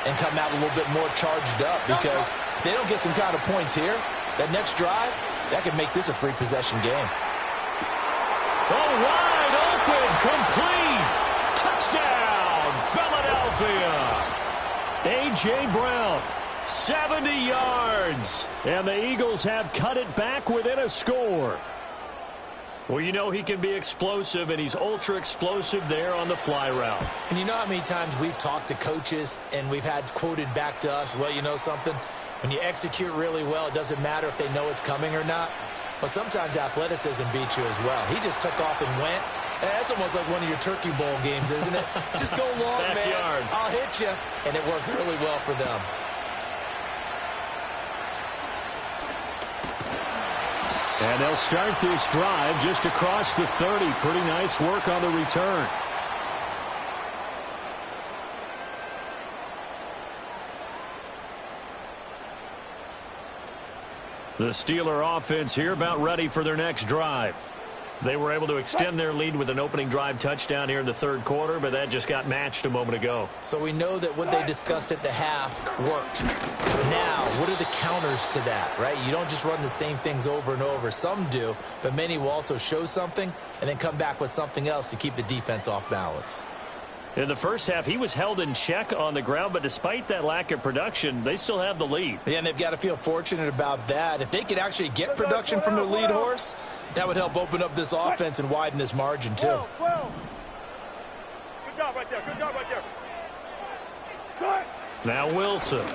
and come out a little bit more charged up, because if they don't get some kind of points here, that next drive, that could make this a free possession game. Oh, wide open, complete. Touchdown, Philadelphia. A.J. Brown. 70 yards. And the Eagles have cut it back within a score. Well, you know he can be explosive, and he's ultra explosive there on the fly route. And you know how many times we've talked to coaches and we've had quoted back to us, well, you know something? When you execute really well, it doesn't matter if they know it's coming or not. But sometimes athleticism beats you as well. He just took off and went. That's almost like one of your Turkey Bowl games, isn't it? Just go long, man. I'll hit you. And it worked really well for them. And they'll start this drive just across the 30. Pretty nice work on the return. The Steeler offense here about ready for their next drive. They were able to extend their lead with an opening drive touchdown here in the 3rd quarter, but that just got matched a moment ago. So we know that what they discussed at the half worked. Now, what are the counters to that, right? You don't just run the same things over and over. Some do, but many will also show something and then come back with something else to keep the defense off balance. In the first half, he was held in check on the ground, but despite that lack of production, they still have the lead. Yeah, and they've got to feel fortunate about that. If they could actually get production from their lead horse, that would help open up this offense and widen this margin, too. Well. Good job right there. Good job right there. Good. Now Wilson.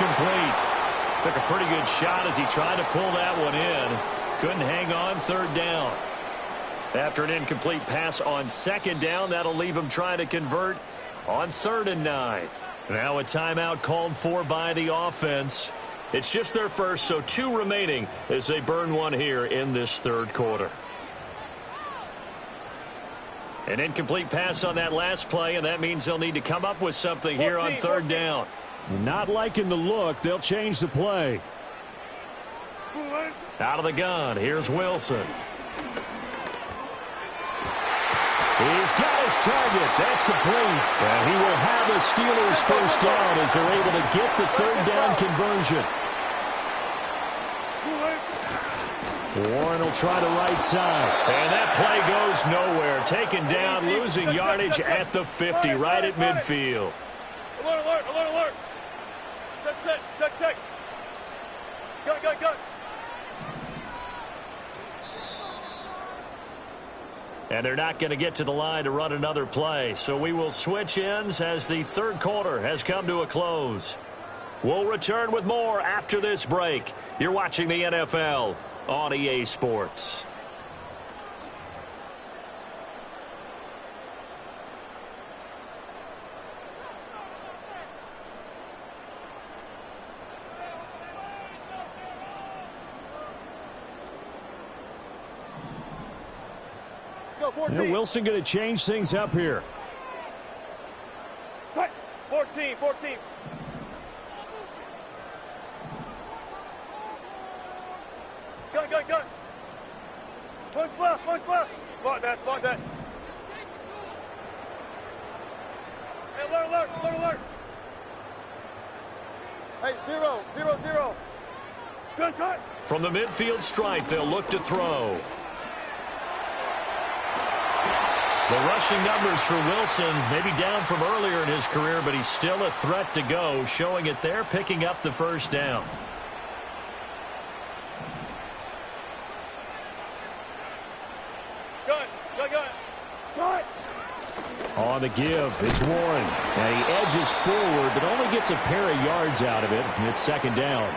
incomplete. Took a pretty good shot as he tried to pull that one in. Couldn't hang on third down. After an incomplete pass on second down, that'll leave him trying to convert on 3rd and 9. Now a timeout called for by the offense. It's just their first, so 2 remaining as they burn one here in this 3rd quarter. An incomplete pass on that last play, and that means they'll need to come up with something here on 3rd down. Not liking the look. They'll change the play. Out of the gun. Here's Wilson. He's got his target. That's complete. And he will have the Steelers first down as they're able to get the 3rd down conversion. Warren will try the right side. And that play goes nowhere. Taken down, losing yardage at the 50, right at midfield. Alert, alert, alert, alert. Check. Gun. And they're not going to get to the line to run another play. So we will switch ends as the 3rd quarter has come to a close. We'll return with more after this break. You're watching the NFL on EA Sports. Wilson going to change things up here. 14. Gun. Punch left. Block that. Hey, alert. Hey, 0. Gunshot. From the midfield stripe, they'll look to throw. The rushing numbers for Wilson maybe down from earlier in his career, but he's still a threat to go, showing it there, picking up the first down. Gun. On the give, it's Warren. And he edges forward, but only gets a pair of yards out of it, and it's 2nd down.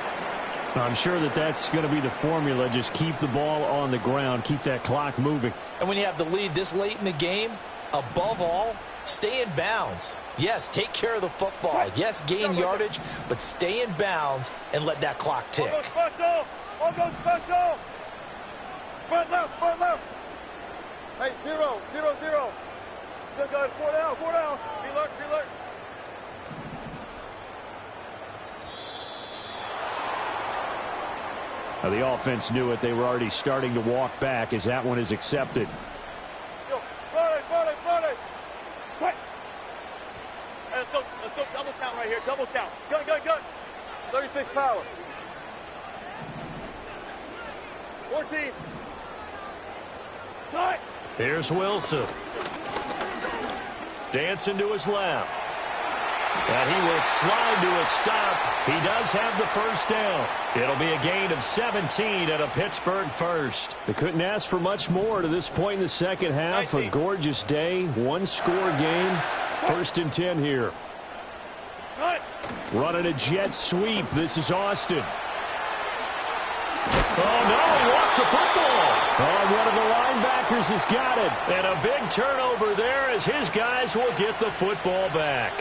I'm sure that's going to be the formula. Just keep the ball on the ground, keep that clock moving. And when you have the lead this late in the game, above all, stay in bounds. Yes, take care of the football. Yes, gain yardage, but stay in bounds and let that clock tick. All go special. Front left. Hey, 0. Still got 4 down. Be alert. Now the offense knew it. They were already starting to walk back as that one is accepted. Body. Quick. Hey, let's go double count right here. Double count. Gun. 36 power. 14. Cut. Here's Wilson. Dancing to his left. And he will slide to a stop. He does have the first down. It'll be a gain of 17 and a Pittsburgh first. They couldn't ask for much more to this point in the second half. 19. A gorgeous day, 1-score game. 1st and 10 here. Running a jet sweep. This is Austin. Oh, no, he lost the football. Oh, one of the linebackers has got it. And a big turnover there as his guys will get the football back.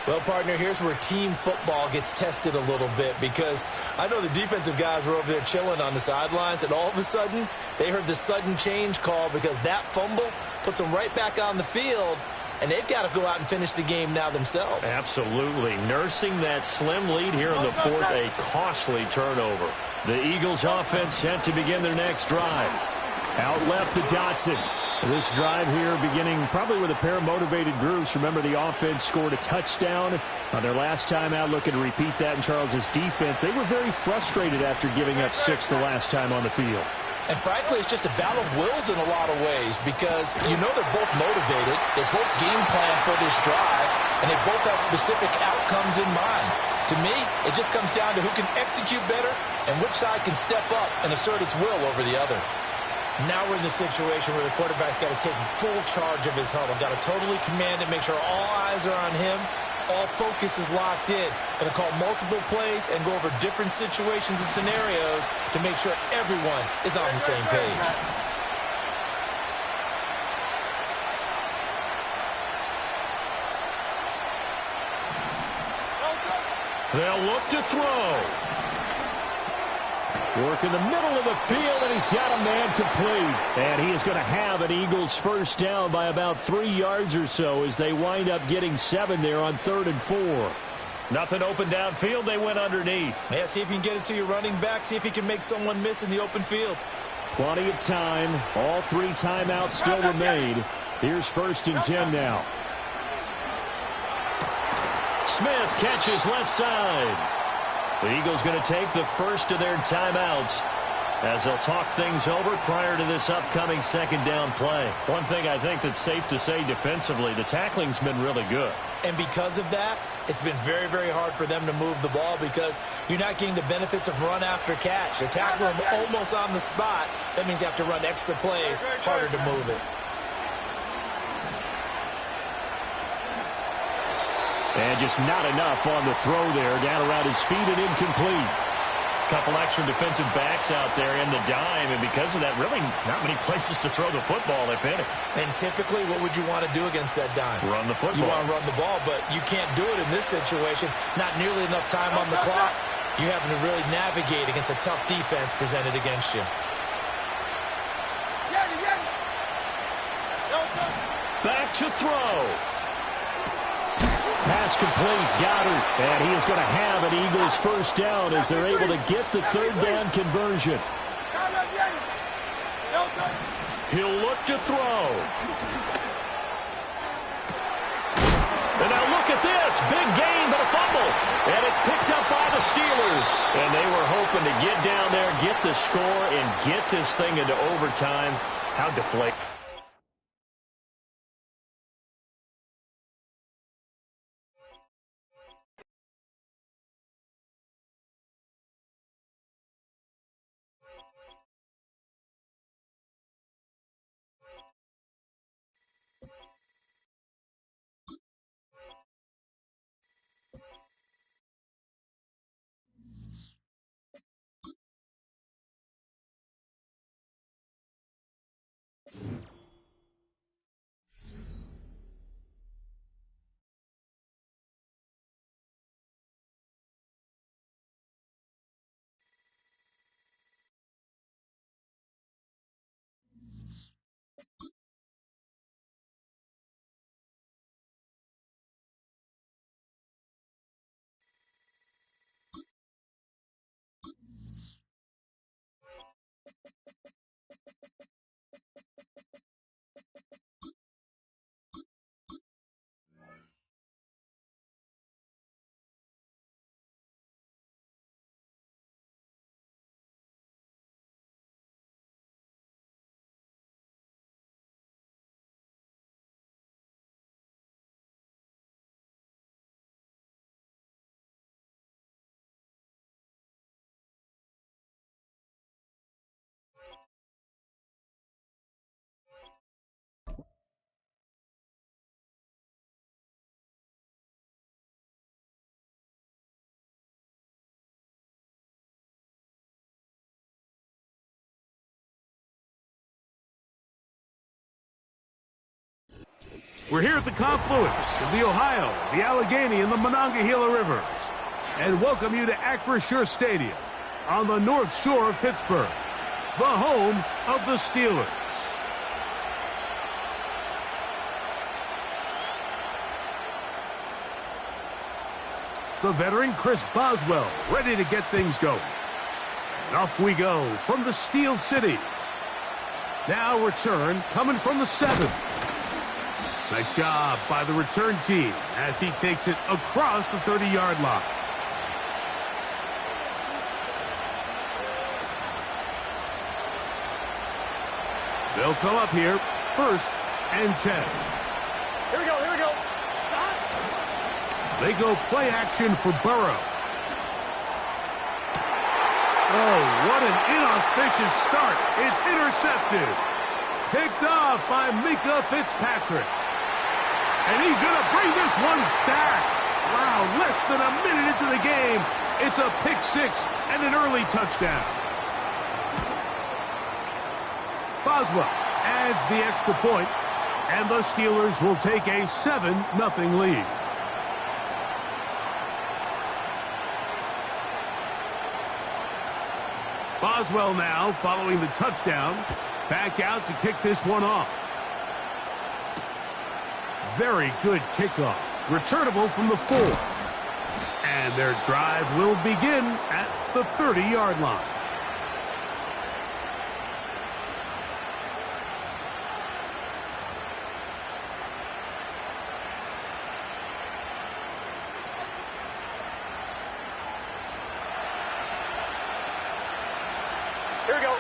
Well, partner, here's where team football gets tested a little bit, because I know the defensive guys were over there chilling on the sidelines, and all of a sudden they heard the sudden change call because that fumble puts them right back on the field, and they've got to go out and finish the game now themselves. Absolutely. Nursing that slim lead here in the 4th, a costly turnover. The Eagles offense set to begin their next drive. Out left to Dotson. This drive here beginning probably with a pair of motivated groups. Remember, the offense scored a touchdown on their last time out, looking to repeat that in Charles's defense. They were very frustrated after giving up 6 the last time on the field. And frankly, it's just a battle of wills in a lot of ways, because you know they're both motivated, they both game plan for this drive, and they both have specific outcomes in mind. To me, it just comes down to who can execute better and which side can step up and assert its will over the other. Now we're in the situation where the quarterback's got to take full charge of his huddle, got to totally command it, make sure all eyes are on him, All focus is locked in. Going to call multiple plays and go over different situations and scenarios to make sure everyone is on the same page. They'll look to throw. Work in the middle of the field, and he's got a man complete. And he is going to have an Eagles first down by about 3 yards or so as they wind up getting 7 there on 3rd and 4. Nothing open downfield. They went underneath. Yeah, see if you can get it to your running back. See if he can make someone miss in the open field. Plenty of time. All 3 timeouts still remain. Here's 1st and 10 now. Smith catches left side. The Eagles going to take the first of their timeouts as they'll talk things over prior to this upcoming 2nd down play. One thing I think that's safe to say defensively, the tackling's been really good. And because of that, it's been very, very hard for them to move the ball because you're not getting the benefits of run after catch. They're tackling them almost on the spot. That means you have to run extra plays, harder to move it. And just not enough on the throw there. Down around his feet and incomplete. Couple extra defensive backs out there in the dime, and because of that, really not many places to throw the football, if any. And typically, what would you want to do against that dime? Run the football. You want to run the ball, but you can't do it in this situation. Not nearly enough time on the clock. You're having to really navigate against a tough defense presented against you. Back to throw. Pass complete, Goddard, and he is going to have an Eagles first down as they're able to get the 3rd down conversion. He'll look to throw. And now look at this, big gain but a fumble, and it's picked up by the Steelers. And they were hoping to get down there, get the score, and get this thing into overtime. How deflating. We're here at the confluence of the Ohio, the Allegheny, and the Monongahela Rivers, and welcome you to Acrisure Stadium on the North Shore of Pittsburgh, the home of the Steelers. The veteran Chris Boswell ready to get things going. And off we go from the Steel City. Now return coming from the 7th. Nice job by the return team as he takes it across the 30-yard line. They'll come up here, 1st and 10. Here we go, here we go. They go play action for Burrow. Oh, what an inauspicious start. It's intercepted. Picked off by Mika Fitzpatrick. And he's going to bring this one back. Wow, less than a minute into the game. It's a pick six and an early touchdown. Boswell adds the extra point, and the Steelers will take a 7-0 lead. Boswell now following the touchdown. Back out to kick this one off. Very good kickoff. Returnable from the 4. And their drive will begin at the 30-yard line. Here we go.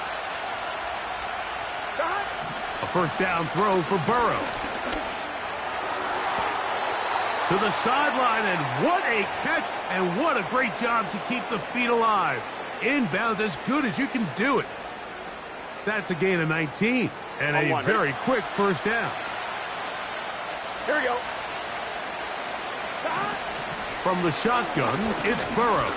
A first down throw for Burrow. To the sideline, and what a catch, and what a great job to keep the feet alive. Inbounds as good as you can do it. That's a gain of 19, and a very quick first down. Here we go. From the shotgun, it's Burrow.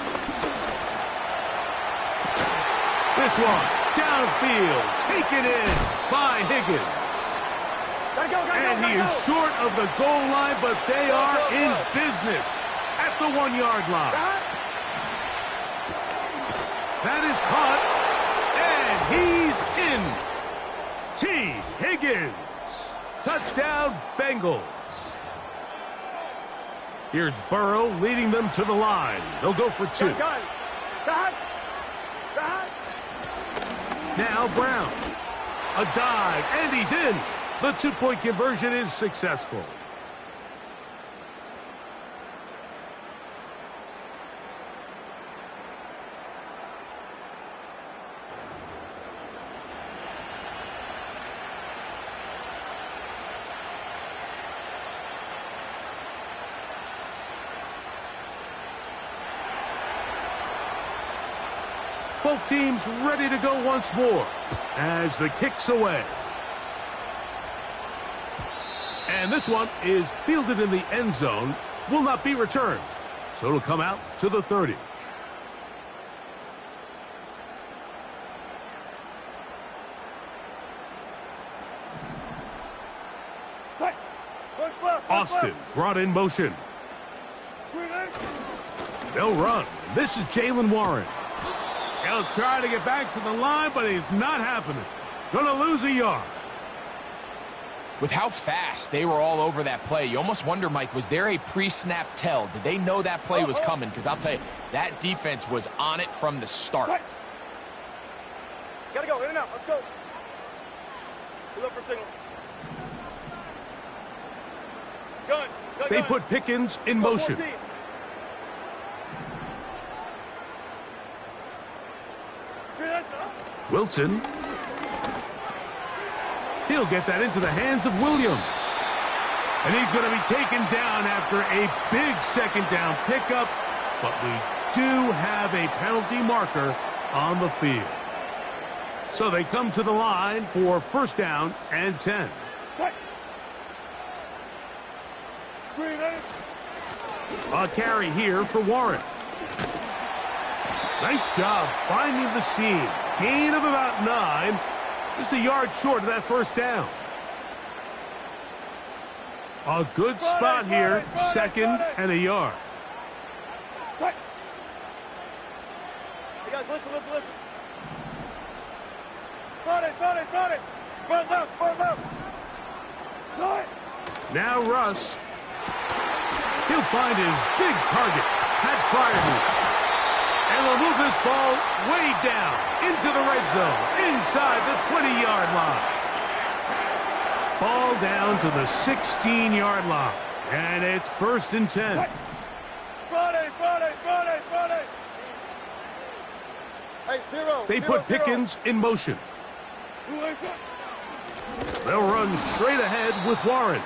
This one, downfield, taken in by Higgins. And he is short of the goal line, but they are in business at the 1-yard line. That is caught, and he's in. T. Higgins. Touchdown, Bengals. Here's Burrow leading them to the line. They'll go for 2. Now Brown. A dive, and he's in. The 2-point conversion is successful. Both teams ready to go once more as the kick's away. And this one is fielded in the end zone, will not be returned. So it'll come out to the 30. Austin brought in motion. They'll run. This is Jaylen Warren. He'll try to get back to the line, but he's not happening. Gonna lose a yard. With how fast they were all over that play, you almost wonder, Mike, was there a pre-snap tell? Did they know that play was coming? Because I'll tell you, that defense was on it from the start. Gotta go, in and out, let's go. Pull up for signal. Gun. They put Pickens in motion. Wilson. He'll get that into the hands of Williams. And he's going to be taken down after a big second down pickup. But we do have a penalty marker on the field. So they come to the line for first down and 10. A carry here for Warren. Nice job finding the seam. Gain of about 9. Just a yard short of that first down. A good spot here. Second and a yard. Hey guys, listen. Front it. Front left. Now Russ. He'll find his big target. Pat Fryermuth. And they'll move this ball way down into the red zone, inside the 20-yard line. Ball down to the 16-yard line. And it's first and 10. Front it. Hey, They put Pickens in motion. They'll run straight ahead with Warren.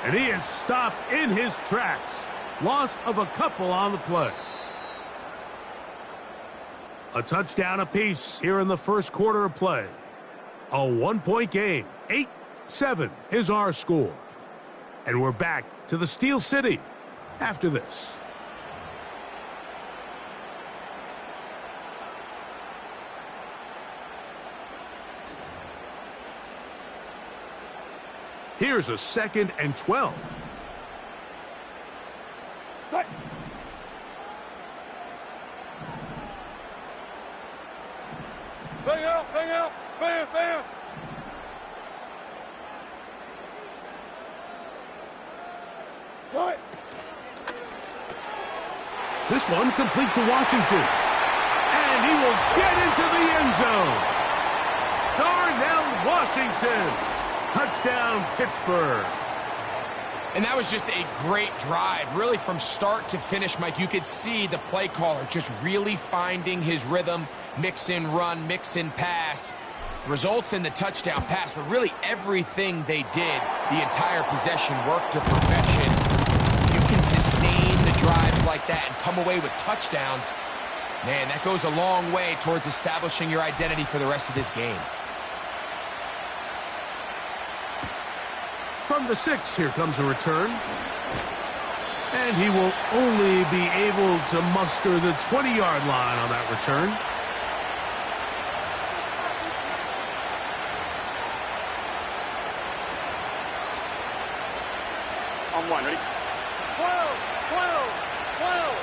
And he is stopped in his tracks. Loss of a couple on the play. A touchdown apiece here in the first quarter of play. A 1-point game. 8-7 is our score. And we're back to the Steel City after this. Here's a 2nd and 12. Cut. Bang out, bang out, bam, bam. Cut. This one complete to Washington. And he will get into the end zone. Darnell Washington. Touchdown, Pittsburgh. And that was just a great drive. Really from start to finish, Mike, you could see the play caller just really finding his rhythm. Mix in run, mix in pass. Results in the touchdown pass, but really everything they did, the entire possession worked to perfection. You can sustain the drives like that and come away with touchdowns. Man, that goes a long way towards establishing your identity for the rest of this game. From the 6, here comes a return. And he will only be able to muster the 20-yard line on that return. On one, ready? 12, 12, 12.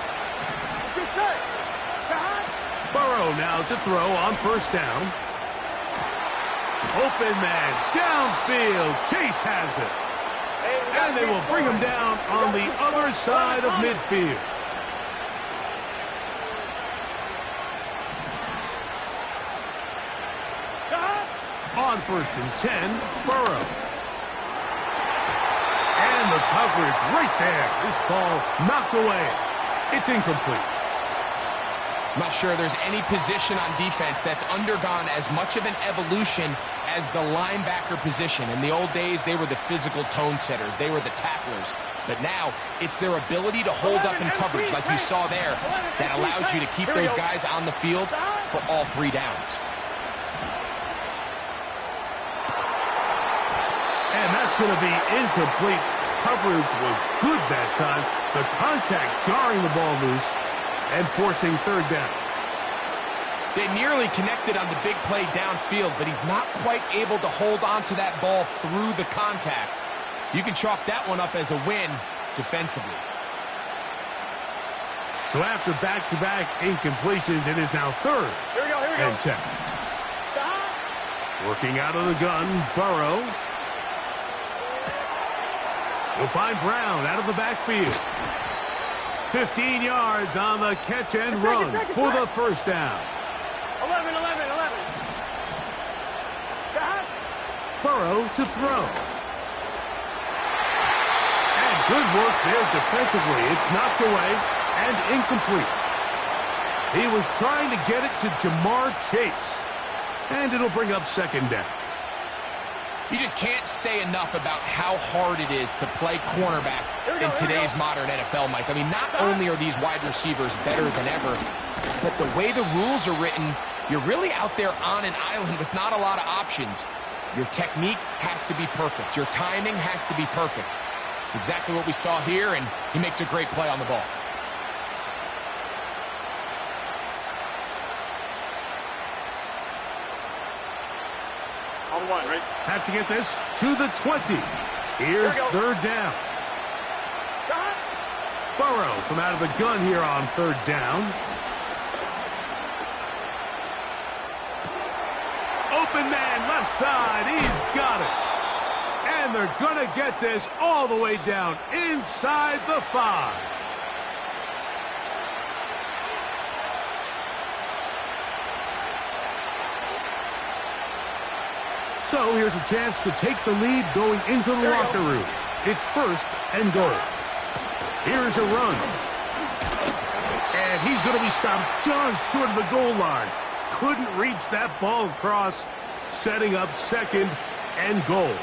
What's your say? Burrow now to throw on 1st down. Open man, downfield, Chase has it. And they will bring him down on the other side of midfield. On 1st and 10, Burrow. And the coverage right there. This ball knocked away. It's incomplete. I'm not sure there's any position on defense that's undergone as much of an evolution as the linebacker position. In the old days, they were the physical tone setters. They were the tacklers. But now, it's their ability to hold up in coverage like you saw there that allows you to keep those guys on the field for all 3 downs. And that's going to be incomplete. Coverage was good that time. The contact jarring the ball loose and forcing 3rd down. They nearly connected on the big play downfield, but he's not quite able to hold on to that ball through the contact. You can chalk that one up as a win defensively. So after back-to-back incompletions, it is now 3rd and 10. Working out of the gun, Burrow. He'll find Brown out of the backfield. 15 yards on the catch and run for the 1st down. 11, 11, 11. Burrow to throw. And good work there defensively. It's knocked away and incomplete. He was trying to get it to Jamar Chase. And it'll bring up 2nd down. You just can't say enough about how hard it is to play cornerback in today's modern NFL, Mike. I mean, not only are these wide receivers better than ever, but the way the rules are written, you're really out there on an island with not a lot of options. Your technique has to be perfect. Your timing has to be perfect. It's exactly what we saw here, and he makes a great play on the ball. On 1, right? Have to get this to the 20. Here's 3rd down. Burrow from out of the gun here on 3rd down. Open man, left side. He's got it. And they're going to get this all the way down inside the 5. So here's a chance to take the lead going into the locker room. It's 1st and goal. Here's a run. And he's going to be stopped just short of the goal line. Couldn't reach that ball across, setting up 2nd and goal.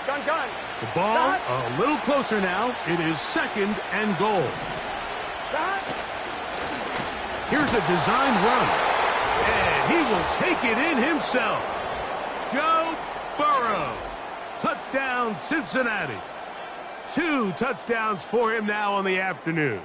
Gun. The ball a little closer now. It is 2nd and goal. Here's a design run. And he will take it in himself. Joe Burrow. Touchdown, Cincinnati. 2 touchdowns for him now on the afternoon.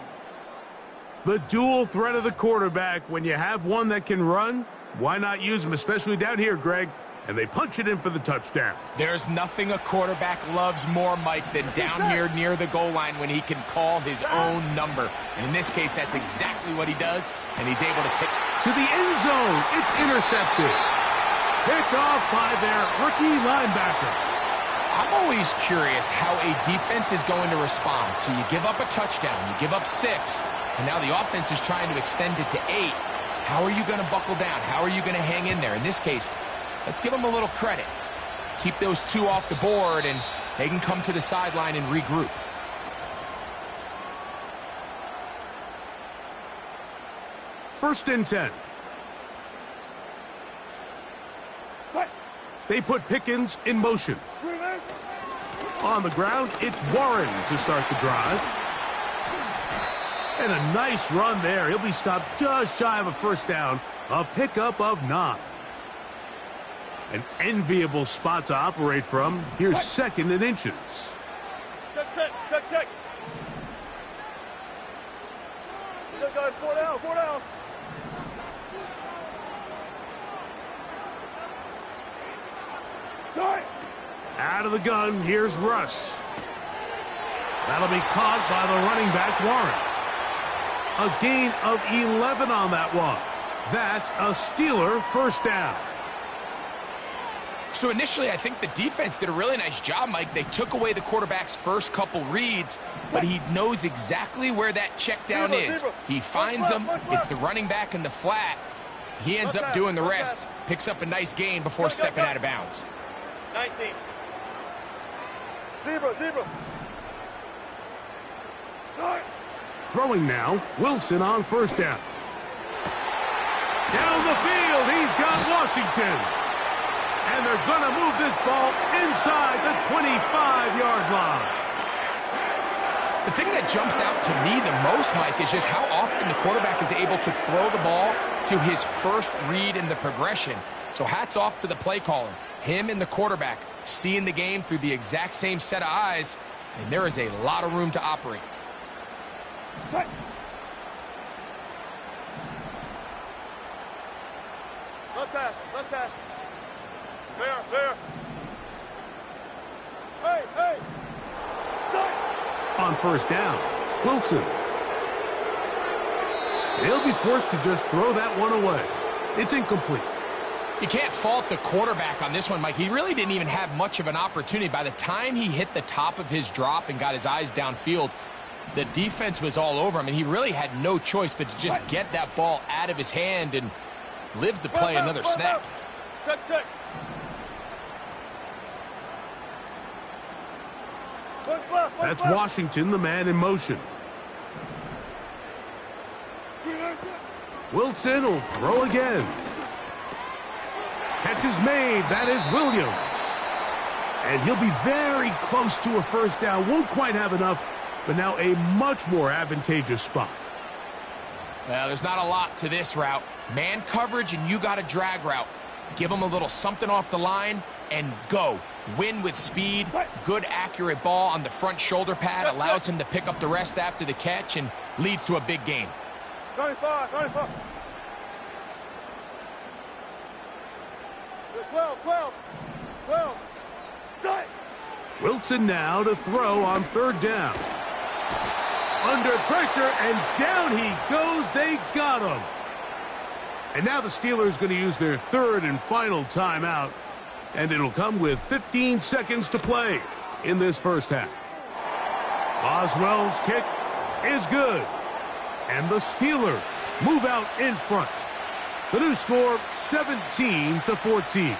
The dual threat of the quarterback. When you have one that can run, why not use him, especially down here, Greg? And they punch it in for the touchdown. There's nothing a quarterback loves more, Mike, than down here near the goal line when he can call his own number. And in this case, that's exactly what he does, and he's able to take to the end zone. It's intercepted. Picked off by their rookie linebacker. I'm always curious how a defense is going to respond. So you give up a touchdown, you give up 6, and now the offense is trying to extend it to 8. How are you going to buckle down? How are you going to hang in there? In this case, let's give them a little credit. Keep those 2 off the board, and they can come to the sideline and regroup. First and 10. They put Pickens in motion. On the ground, it's Warren to start the drive. And a nice run there. He'll be stopped just shy of a first down. A pickup of 9. An enviable spot to operate from. Here's 2nd and inches. Check. Good guys, 4 down. Out of the gun, here's Russ. That'll be caught by the running back, Warren. A gain of 11 on that one. That's a Steeler first down. So initially, I think the defense did a really nice job, Mike. They took away the quarterback's first couple reads, but he knows exactly where that check down is. He finds them. It's the running back in the flat. He ends up doing the rest. Picks up a nice gain before stepping out of bounds. 19. Zebra. Throwing now, Wilson on first down. Down the field, he's got Washington. And they're going to move this ball inside the 25-yard line. The thing that jumps out to me the most, Mike, is just how often the quarterback is able to throw the ball to his first read in the progression. So hats off to the play caller. Him and the quarterback seeing the game through the exact same set of eyes, and there is a lot of room to operate. Left pass. Fair. Hey. On first down, Wilson. He'll be forced to just throw that one away. It's incomplete. You can't fault the quarterback on this one, Mike. He really didn't even have much of an opportunity. By the time he hit the top of his drop and got his eyes downfield, the defense was all over him, and he really had no choice but to just get that ball out of his hand and live to play another snap. Check. That's Washington, the man in motion. Wilson will throw again. Catch is made. That is Williams. And he'll be very close to a first down. Won't quite have enough, but now a much more advantageous spot. Well, there's not a lot to this route. Man coverage, and you got a drag route. Give him a little something off the line and go. Win with speed. Good, accurate ball on the front shoulder pad. Allows him to pick up the rest after the catch and leads to a big gain. 25. 12. Wilson now to throw on third down. Under pressure, and down he goes. They got him. And now the Steelers going to use their third and final timeout. And it'll come with 15 seconds to play in this first half. Boswell's kick is good. And the Steelers move out in front. The new score, 17-14.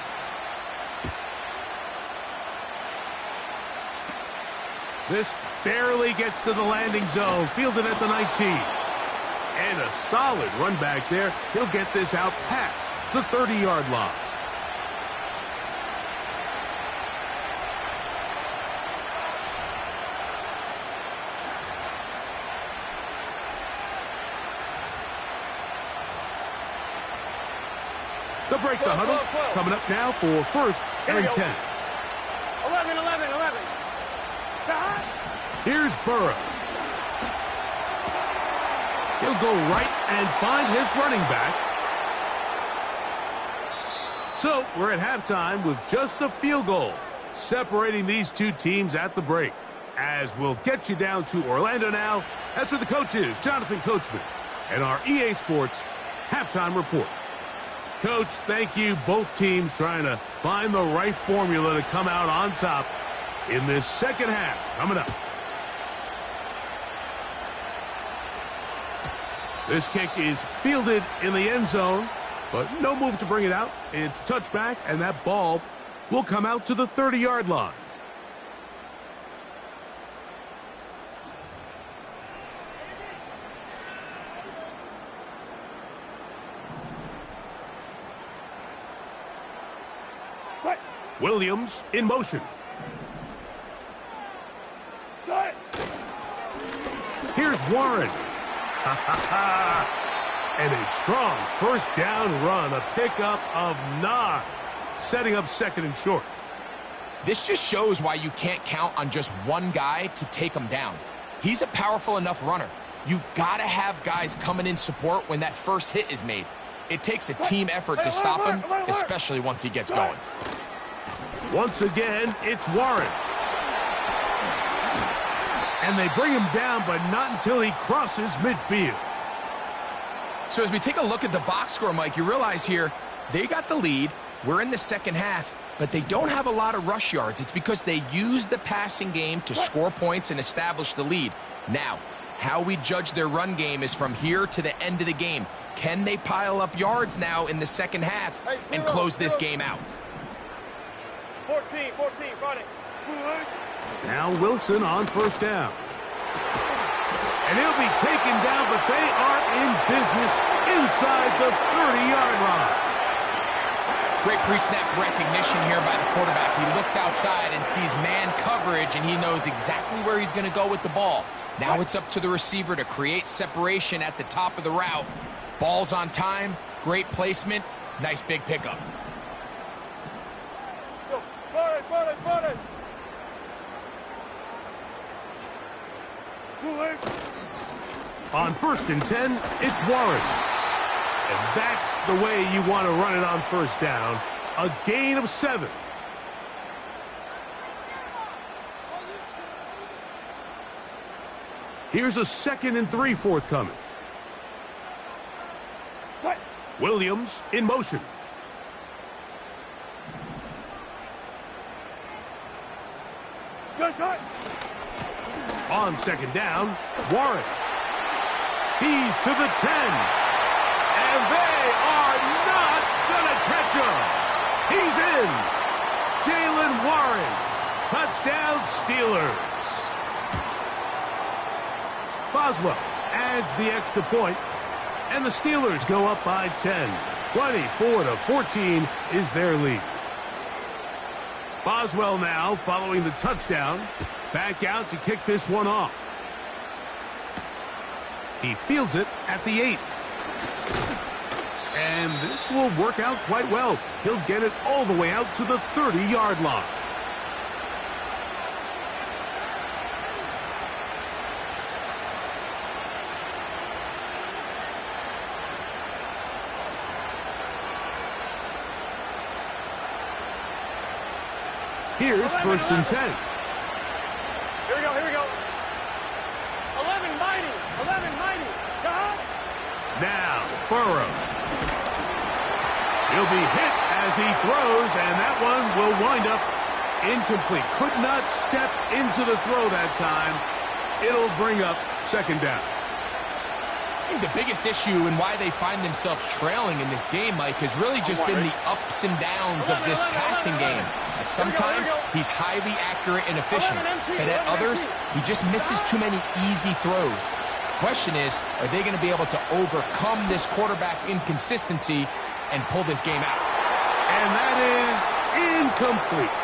This barely gets to the landing zone. Fielded at the 19. And a solid run back there. He'll get this out past the 30-yard line. To break the huddle, coming up now for first and 10. 11. Here's Burrow. He'll go right and find his running back. So we're at halftime with just a field goal separating these two teams at the break. As we'll get you down to Orlando now, that's where the coach is, Jonathan Coachman, and our EA Sports halftime report. Coach, thank you. Both teams trying to find the right formula to come out on top in this second half. Coming up. This kick is fielded in the end zone, but no move to bring it out. It's touchback, and that ball will come out to the 30-yard line. Williams in motion. Here's Warren. And a strong first down run, a pickup of 9, setting up second and short. This just shows why you can't count on just one guy to take him down. He's a powerful enough runner. You got to have guys coming in support when that first hit is made. It takes a team effort to stop him, especially once he gets going. Once again, it's Warren. And they bring him down, but not until he crosses midfield. So as we take a look at the box score, Mike, you realize here they got the lead. We're in the second half, but they don't have a lot of rush yards. It's because they use the passing game to score points and establish the lead. Now, how we judge their run game is from here to the end of the game. Can they pile up yards now in the second half and close this game out? 14, Friday. Now Wilson on first down. And he'll be taken down, but they are in business inside the 30-yard line. Great pre-snap recognition here by the quarterback. He looks outside and sees man coverage, and he knows exactly where he's going to go with the ball. Now it's up to the receiver to create separation at the top of the route. Ball's on time, great placement, nice big pickup. Friday. On first and 10, it's Warren. And that's the way you want to run it on first down. A gain of 7. Here's a 2nd and 3 forthcoming. Williams in motion. On second down, Warren. He's to the 10. And they are not going to catch him. He's in. Jaylen Warren. Touchdown, Steelers. Boswell adds the extra point, and the Steelers go up by 10. 24-14 is their lead. Boswell now following the touchdown. Back out to kick this one off. He fields it at the 8. And this will work out quite well. He'll get it all the way out to the 30-yard line. Here's first and 10. Here we go. 11 mighty. Now, Burrow. He'll be hit as he throws, and that one will wind up incomplete. Could not step into the throw that time. It'll bring up second down. I think the biggest issue and why they find themselves trailing in this game, Mike, has really just been the ups and downs of this passing game. At sometimes, he's highly accurate and efficient, but at others, he just misses too many easy throws. The question is, are they going to be able to overcome this quarterback inconsistency and pull this game out? And that is incomplete.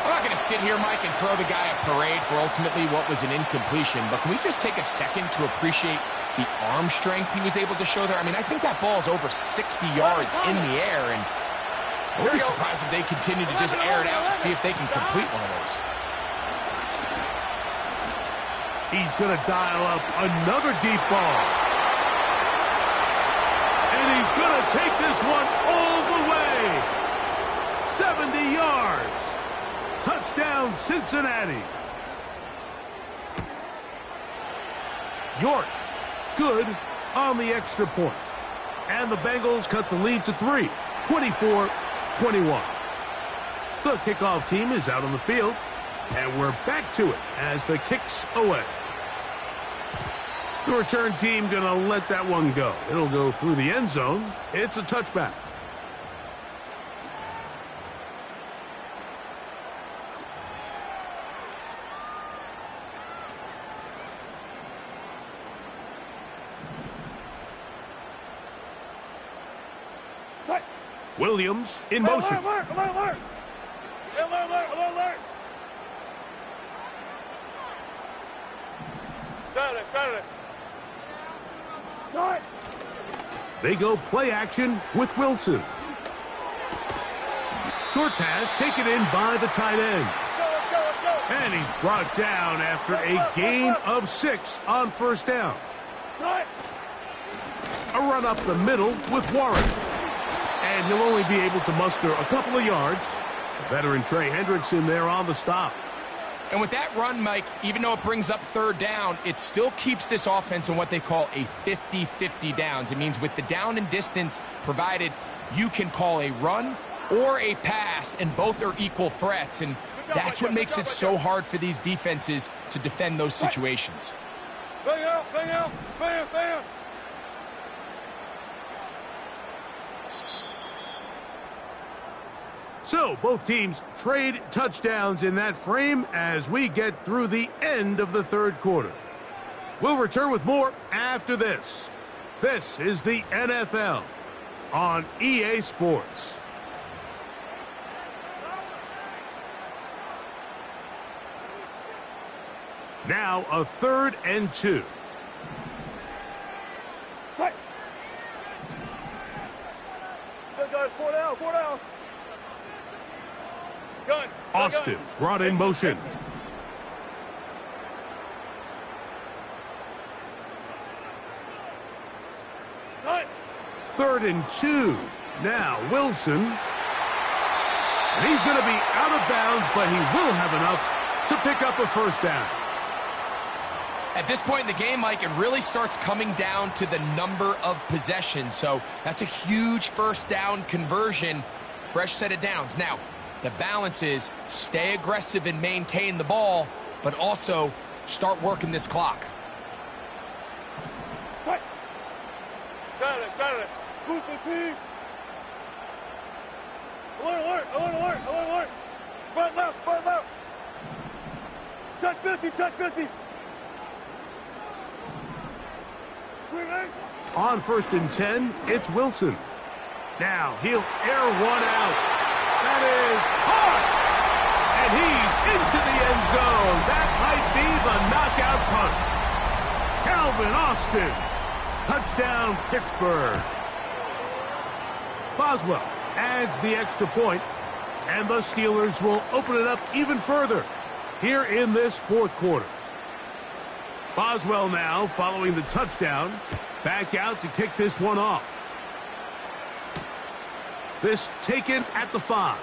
I'm not going to sit here, Mike, and throw the guy a parade for ultimately what was an incompletion, but can we just take a second to appreciate the arm strength he was able to show there? I mean, I think that ball is over 60 yards in the air, and I wouldn't be surprised if they continue to just air it out and see if they can complete one of those. He's going to dial up another deep ball. And he's going to take this one all the way. 70 yards. Touchdown, Cincinnati. York, good on the extra point. And the Bengals cut the lead to 3, 24-21. The kickoff team is out on the field, and we're back to it as the kick's away. The return team going to let that one go. It'll go through the end zone. It's a touchback. Williams in motion. Alert! Got it. They go play action with Wilson. Short pass taken in by the tight end. Go. And he's brought down after a gain of 6 on first down. A run up the middle with Warren. And he'll only be able to muster a couple of yards. Veteran Trey Hendrickson there on the stop. And with that run, Mike, even though it brings up third down, it still keeps this offense in what they call a 50-50 downs. It means with the down and distance provided, you can call a run or a pass, and both are equal threats. And that's what makes it so hard for these defenses to defend those situations. Bang out. So both teams trade touchdowns in that frame as we get through the end of the third quarter. We'll return with more after this. This is the NFL on EA Sports. Now a 3rd and 2. Good. 4 down. Austin brought in motion. Third and 2. Now Wilson. And he's going to be out of bounds, but he will have enough to pick up a first down. At this point in the game, Mike, it really starts coming down to the number of possessions. So that's a huge first down conversion. Fresh set of downs. Now, the balance is stay aggressive and maintain the ball, but also start working this clock. Got it. Move the team. Alert. Front left. Touch 50. On 1st and 10, it's Wilson. Now he'll air one out. That is hard. And he's into the end zone. That might be the knockout punch. Calvin Austin. Touchdown, Pittsburgh. Boswell adds the extra point, and the Steelers will open it up even further here in this fourth quarter. Boswell now following the touchdown, back out to kick this one off. This taken at the 5.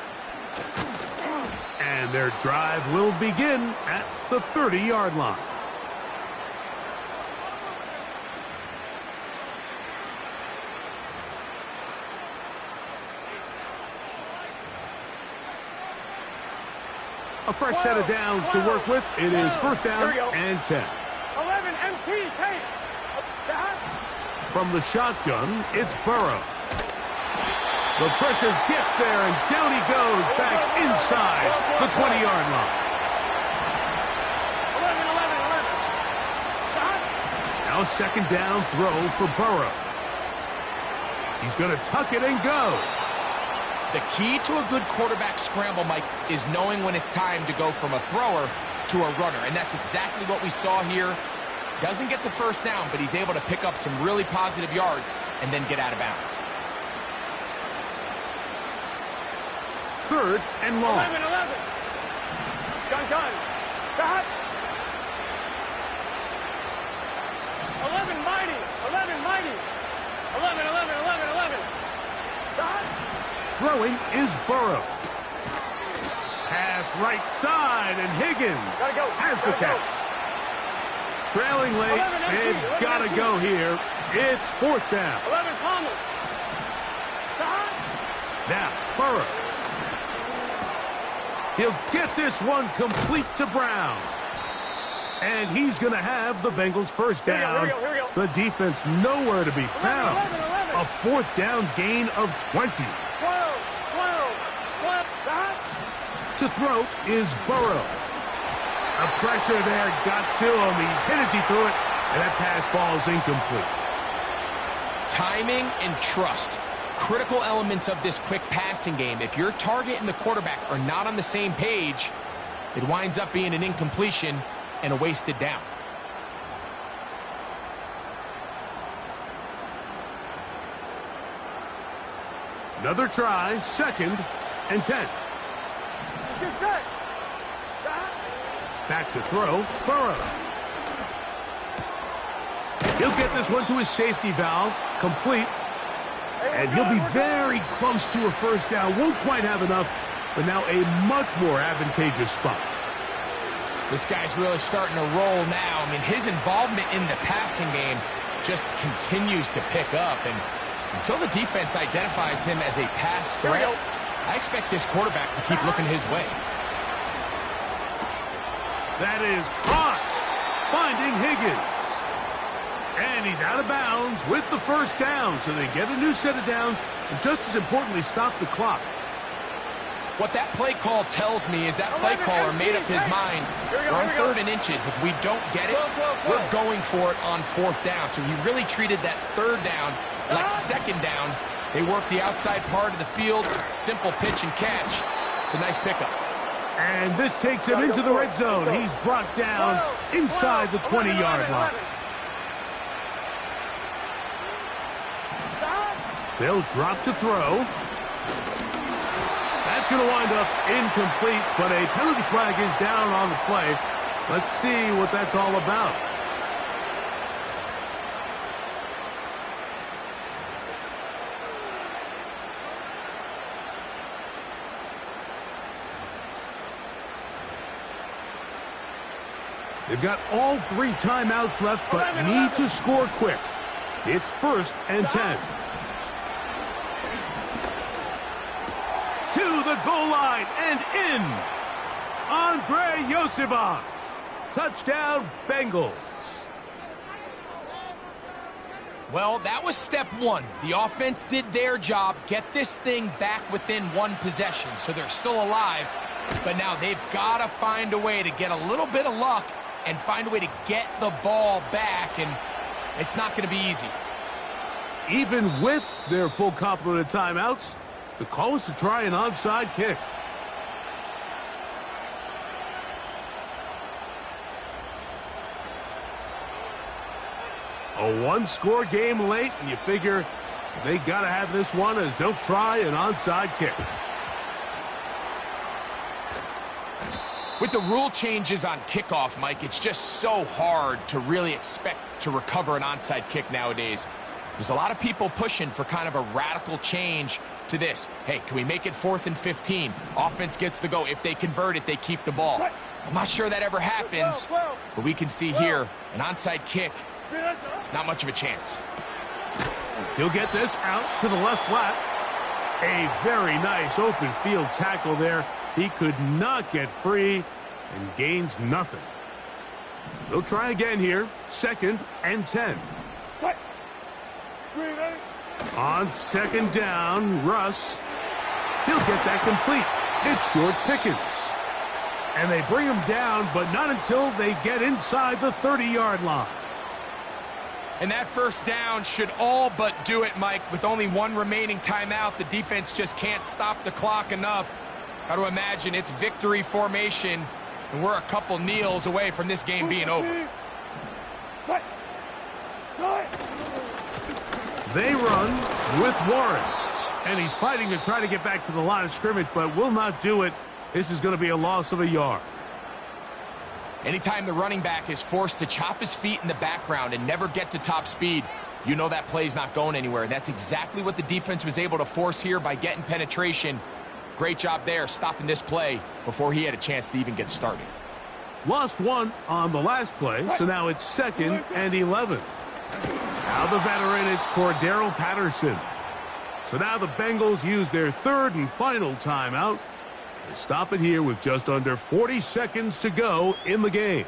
And their drive will begin at the 30-yard line. A fresh set of downs to work with. It is first down and 10. 11 MT, hey. From the shotgun, it's Burrow. The pressure gets there, and down he goes back inside the 20-yard line. 11. Now second down throw for Burrow. He's going to tuck it and go. The key to a good quarterback scramble, Mike, is knowing when it's time to go from a thrower to a runner. And that's exactly what we saw here. Doesn't get the first down, but he's able to pick up some really positive yards and then get out of bounds. Third and long. 11. Gun. mighty. 11, mighty. 11, 11, 11, 11. Stop. Throwing is Burrow. Pass right side, and Higgins has the catch. Trailing late, they've got to go here. It's fourth down. 11, Palmer. Stop. Now, Burrow. He'll get this one complete to Brown. And he's going to have the Bengals first down. Here we go. The defense nowhere to be found. 11. A fourth down gain of 20. 12. Stop. To throw is Burrow. The pressure there got to him. He's hit as he threw it, and that pass ball is incomplete. Timing and trust. Critical elements of this quick passing game. If your target and the quarterback are not on the same page, it winds up being an incompletion and a wasted down. Another try, 2nd and 10. Just set. Stop. Back to throw, Burrow. He'll get this one to his safety valve, complete. And he'll be very close to a first down. Won't quite have enough, but now a much more advantageous spot. This guy's really starting to roll now. I mean, his involvement in the passing game just continues to pick up. And until the defense identifies him as a pass threat, I expect this quarterback to keep looking his way. That is caught, finding Higgins. And he's out of bounds with the first down, so they get a new set of downs, and just as importantly, stop the clock. What that play call tells me is that play caller made up his mind. We're on 3rd and inches. If we don't get it, we're going for it on 4th down. So he really treated that 3rd down like 2nd down. They work the outside part of the field, simple pitch and catch. It's a nice pickup. And this takes him into the red zone. He's brought down inside the 20-yard line. They'll drop to throw. That's going to wind up incomplete, but a penalty flag is down on the play. Let's see what that's all about. They've got all 3 timeouts left, but need to score quick. It's 1st and 10. To the goal line and in. Andre Yosivas. Touchdown, Bengals. Well, that was step 1. The offense did their job, get this thing back within 1 possession, so they're still alive. But now they've got to find a way to get a little bit of luck and find a way to get the ball back, and it's not going to be easy. Even with their full complement of timeouts, the call is to try an onside kick. A 1-score game late, and you figure they got to have this one as they'll try an onside kick. With the rule changes on kickoff, Mike, it's just so hard to really expect to recover an onside kick nowadays. There's a lot of people pushing for kind of a radical change to this. Hey, can we make it 4th and 15? Offense gets the go. If they convert it, they keep the ball. I'm not sure that ever happens, but we can see here an onside kick, not much of a chance. He'll get this out to the left flat. A very nice open field tackle there. He could not get free and gains nothing. They'll try again here. 2nd and 10. On 2nd down, Russ. He'll get that complete. It's George Pickens. And they bring him down, but not until they get inside the 30-yard line. And that first down should all but do it, Mike. With only 1 remaining timeout, the defense just can't stop the clock enough. Got to imagine it's victory formation, and we're a couple kneels away from this game being over. They run with Warren, and he's fighting to try to get back to the line of scrimmage, but will not do it. This is going to be a loss of a yard. Anytime the running back is forced to chop his feet in the background and never get to top speed, you know that play's not going anywhere. And that's exactly what the defense was able to force here by getting penetration. Great job there, stopping this play before he had a chance to even get started. Lost one on the last play, so now it's 2nd and 11. Now the veteran, it's Cordero Patterson. So now the Bengals use their 3rd and final timeout. They stop it here with just under 40 seconds to go in the game.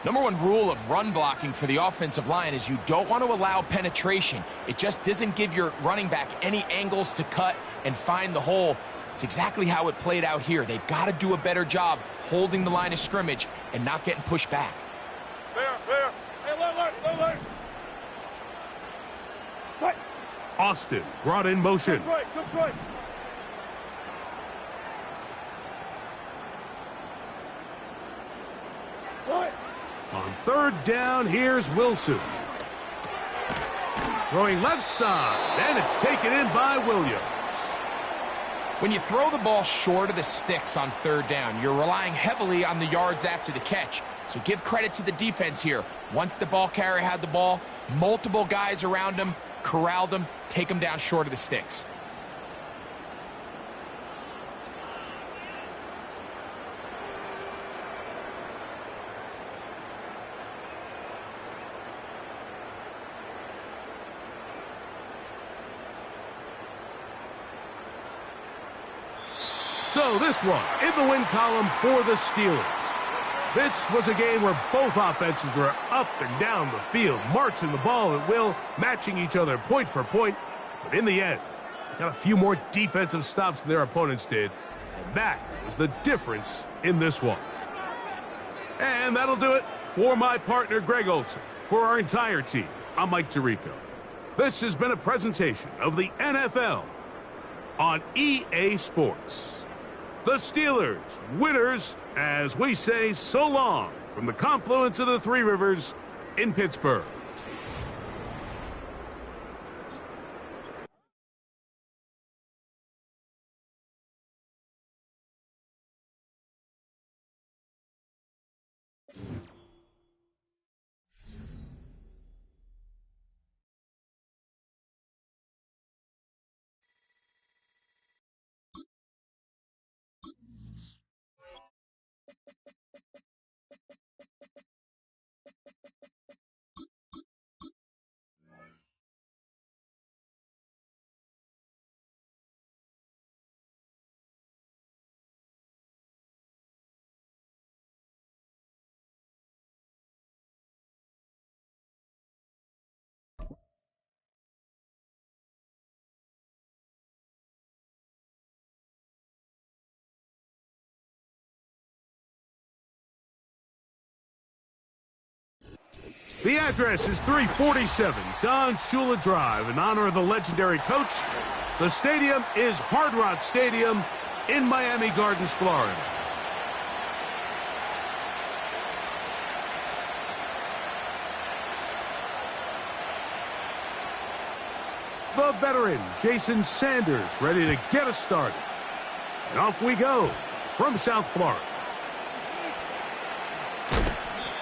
Number one rule of run blocking for the offensive line is you don't want to allow penetration. It just doesn't give your running back any angles to cut and find the hole. It's exactly how it played out here. They've got to do a better job holding the line of scrimmage and not getting pushed back. Fair. Hey, alert. Austin brought in motion. Jump right. On 3rd down, here's Wilson. Throwing left side, and it's taken in by Williams. When you throw the ball short of the sticks on 3rd down, you're relying heavily on the yards after the catch. So give credit to the defense here. Once the ball carrier had the ball, multiple guys around him, corralled him, take him down short of the sticks. So this one in the win column for the Steelers. This was a game where both offenses were up and down the field, marching the ball at will, matching each other point for point. But in the end, they got a few more defensive stops than their opponents did. And that was the difference in this one. And that'll do it for my partner, Greg Olson. For our entire team, I'm Mike Tirico. This has been a presentation of the NFL on EA Sports. The Steelers, winners, as we say so long from the confluence of the Three Rivers in Pittsburgh. The address is 347 Don Shula Drive in honor of the legendary coach. The stadium is Hard Rock Stadium in Miami Gardens, Florida. The veteran, Jason Sanders, ready to get us started. And off we go from South Florida.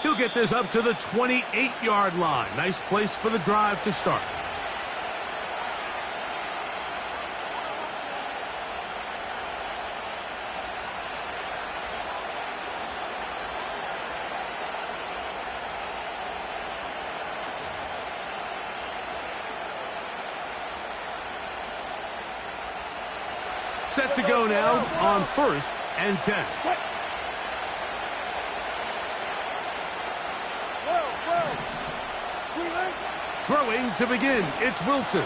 He'll get this up to the 28-yard line. Nice place for the drive to start. Set to go now on 1st and 10. Throwing to begin, it's Wilson.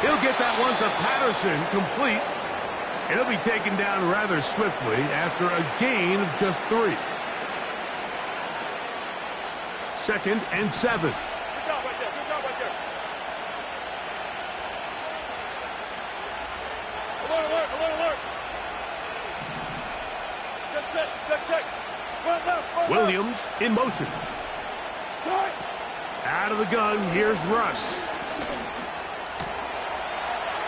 He'll get that one to Patterson, complete. He'll be taken down rather swiftly after a gain of just 3. 2nd and 7. Good job right there. Alert. Check. Run left. Williams in motion. Out of the gun, here's Russ.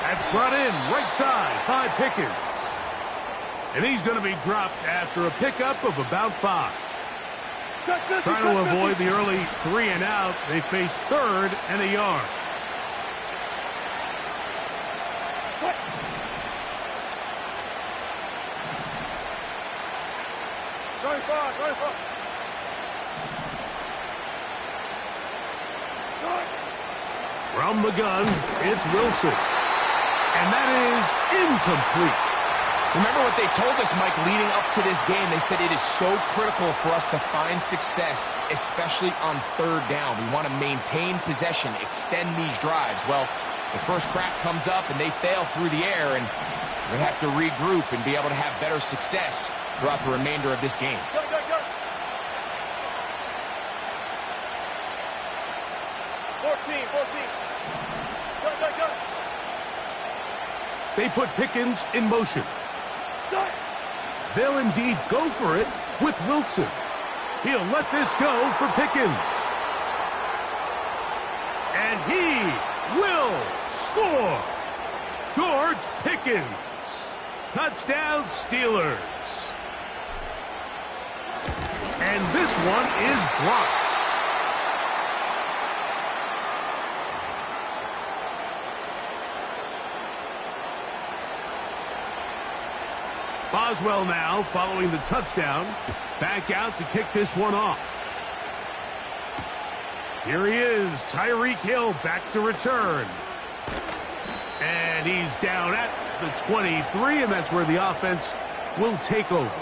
That's brought in right side by Pickens. And he's going to be dropped after a pickup of about 5. Trying to avoid the early 3 and out, they face 3rd and a yard. From the gun, it's Wilson. And that is incomplete. Remember what they told us, Mike, leading up to this game. They said it is so critical for us to find success, especially on 3rd down. We want to maintain possession, extend these drives. Well, the first crack comes up and they fail through the air, and we're going to have to regroup and be able to have better success throughout the remainder of this game. Go, go, go. 14. Go, go, go. They put Pickens in motion. They'll indeed go for it with Wilson. He'll let this go for Pickens. And he will score. George Pickens. Touchdown Steelers. And this one is blocked. Boswell now following the touchdown. Back out to kick this one off. Here he is, Tyreek Hill back to return. And he's down at the 23, and that's where the offense will take over.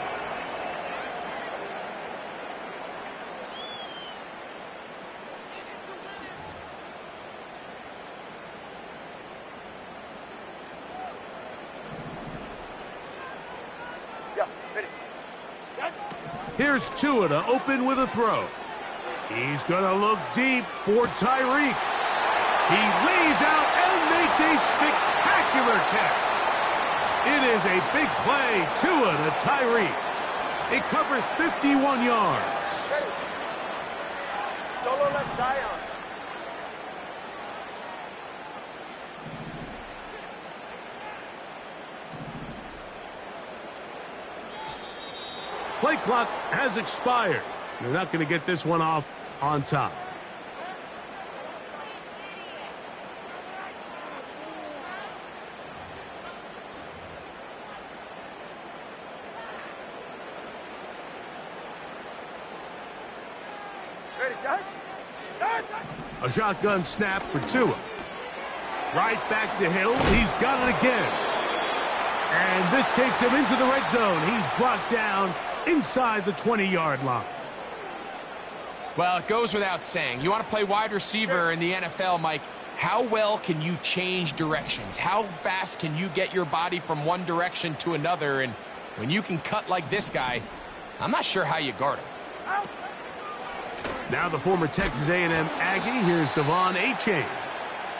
Here's Tua to open with a throw. He's going to look deep for Tyreek. He lays out and makes a spectacular catch. It is a big play. Tua to Tyreek. It covers 51 yards. Solo left Zion. Play clock has expired. They're not going to get this one off on top. Ready, shot? A shotgun snap for Tua. Right back to Hill. He's got it again. And this takes him into the red zone. He's brought down inside the 20-yard line. Well, it goes without saying. You want to play wide receiver in the NFL, Mike. How well can you change directions? How fast can you get your body from one direction to another? And when you can cut like this guy, I'm not sure how you guard him. Now the former Texas A&M Aggie. Here's Devon Achane.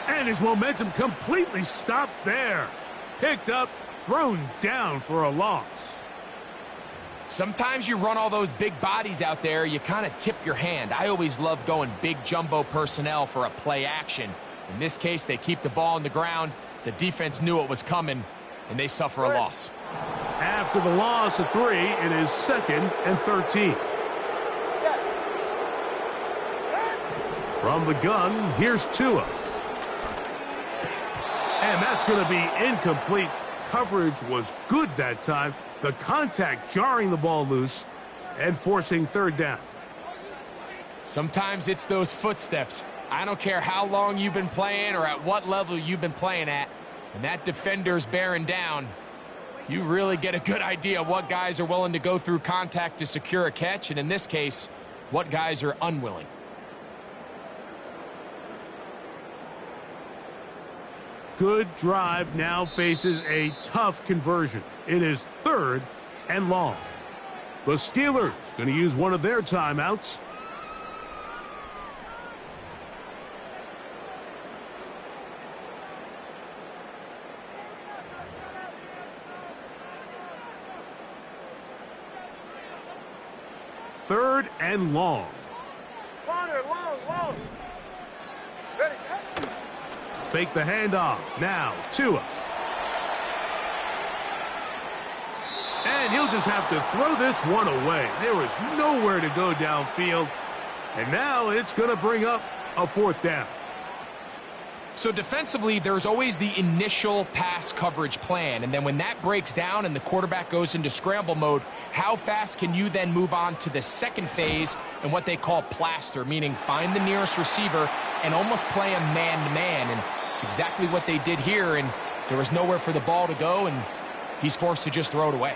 And his momentum completely stopped there. Picked up, thrown down for a loss. Sometimes you run all those big bodies out there, you kind of tip your hand. I always love going big jumbo personnel for a play action. In this case, they keep the ball on the ground. The defense knew it was coming, and they suffer a loss. After the loss of 3, it is 2nd and 13. From the gun, here's Tua. And that's going to be incomplete. Coverage was good that time. The contact jarring the ball loose and forcing 3rd down. Sometimes it's those footsteps. I don't care how long you've been playing or at what level you've been playing at. When that defender's bearing down, you really get a good idea of what guys are willing to go through contact to secure a catch, and in this case, what guys are unwilling. Good drive now faces a tough conversion. It is 3rd and long. The Steelers going to use one of their timeouts. Third and long. Corner, long. Ready, Fake the handoff. Now, Tua. And And he'll just have to throw this one away. There was nowhere to go downfield. And now it's going to bring up a 4th down. So defensively, there's always the initial pass coverage plan. And then when that breaks down and the quarterback goes into scramble mode, how fast can you then move on to the second phase and what they call plaster, meaning find the nearest receiver and almost play him man-to-man. And it's exactly what they did here. And there was nowhere for the ball to go, and he's forced to just throw it away.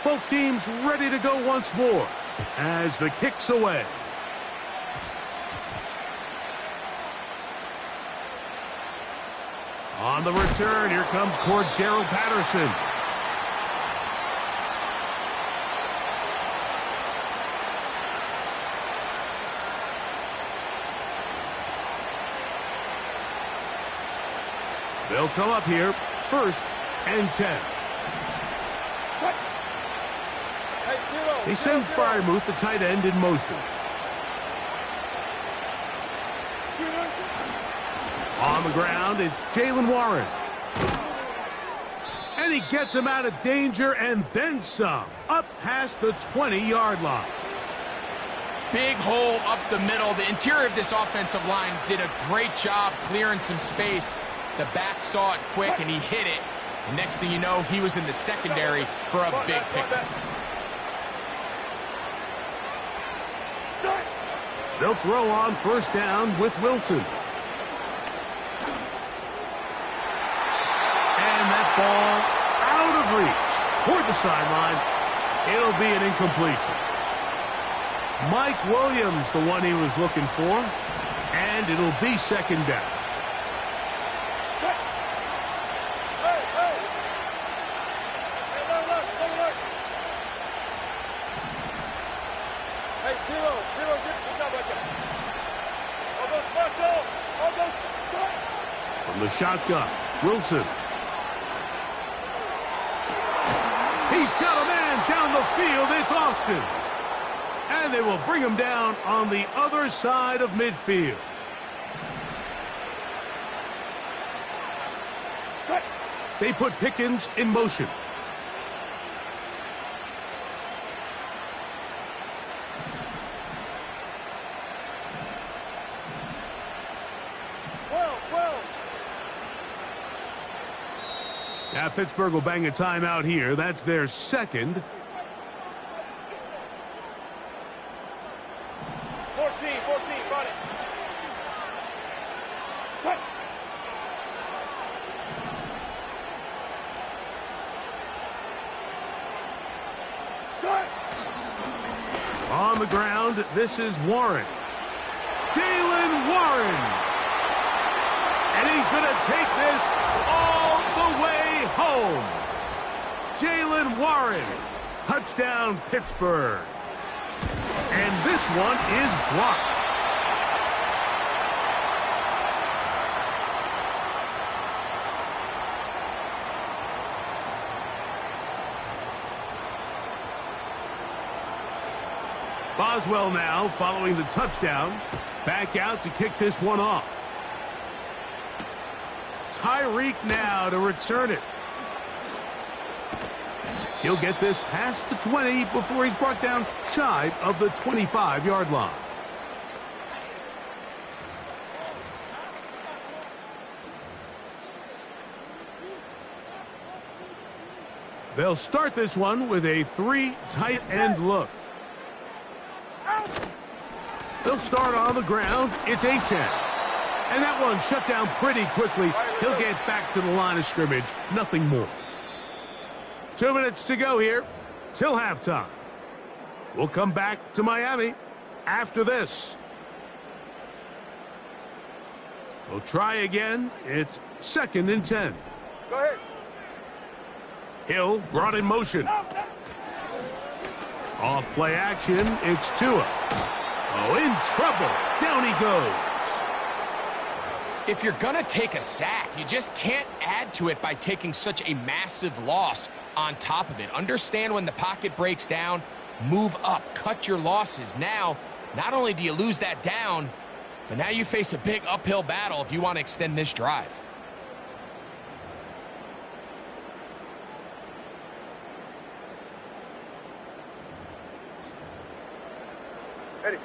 Both teams ready to go once more as the kick's away. On the return, here comes Cordero Patterson. They'll come up here, 1st and 10. They send Freiermuth, the tight end, in motion. On the ground, it's Jaylen Warren. And he gets him out of danger and then some. Up past the 20-yard line. Big hole up the middle. The interior of this offensive line did a great job clearing some space. The back saw it quick, and he hit it. The next thing you know, he was in the secondary for a big pickup. They'll throw on 1st down with Wilson. And that ball out of reach toward the sideline. It'll be an incompletion. Mike Williams, the one he was looking for. And it'll be 2nd down. From the shotgun, Wilson. He's got a man down the field. It's Austin. And they will bring him down on the other side of midfield. They put Pickens in motion. Now Pittsburgh will bang a timeout here. That's their 2nd. 14, run it. Cut. On the ground, this is Warren. Jaylen Warren. And he's going to take this all the way home. Jaylen Warren. Touchdown, Pittsburgh. And this one is blocked. Boswell now following the touchdown. Back out to kick this one off. Tyreek now to return it. He'll get this past the 20 before he's brought down shy of the 25-yard line. They'll start this one with a 3 tight end look. They'll start on the ground. It's Achane. And that one shut down pretty quickly. He'll get back to the line of scrimmage. Nothing more. 2 minutes to go here till halftime. We'll come back to Miami after this. We'll try again. It's 2nd and 10. Go ahead. Hill brought in motion. Off play action. It's Tua. Oh, in trouble. Down he goes. If you're going to take a sack, you just can't add to it by taking such a massive loss on top of it. Understand when the pocket breaks down, move up, cut your losses. Now, not only do you lose that down, but now you face a big uphill battle if you want to extend this drive. Ready.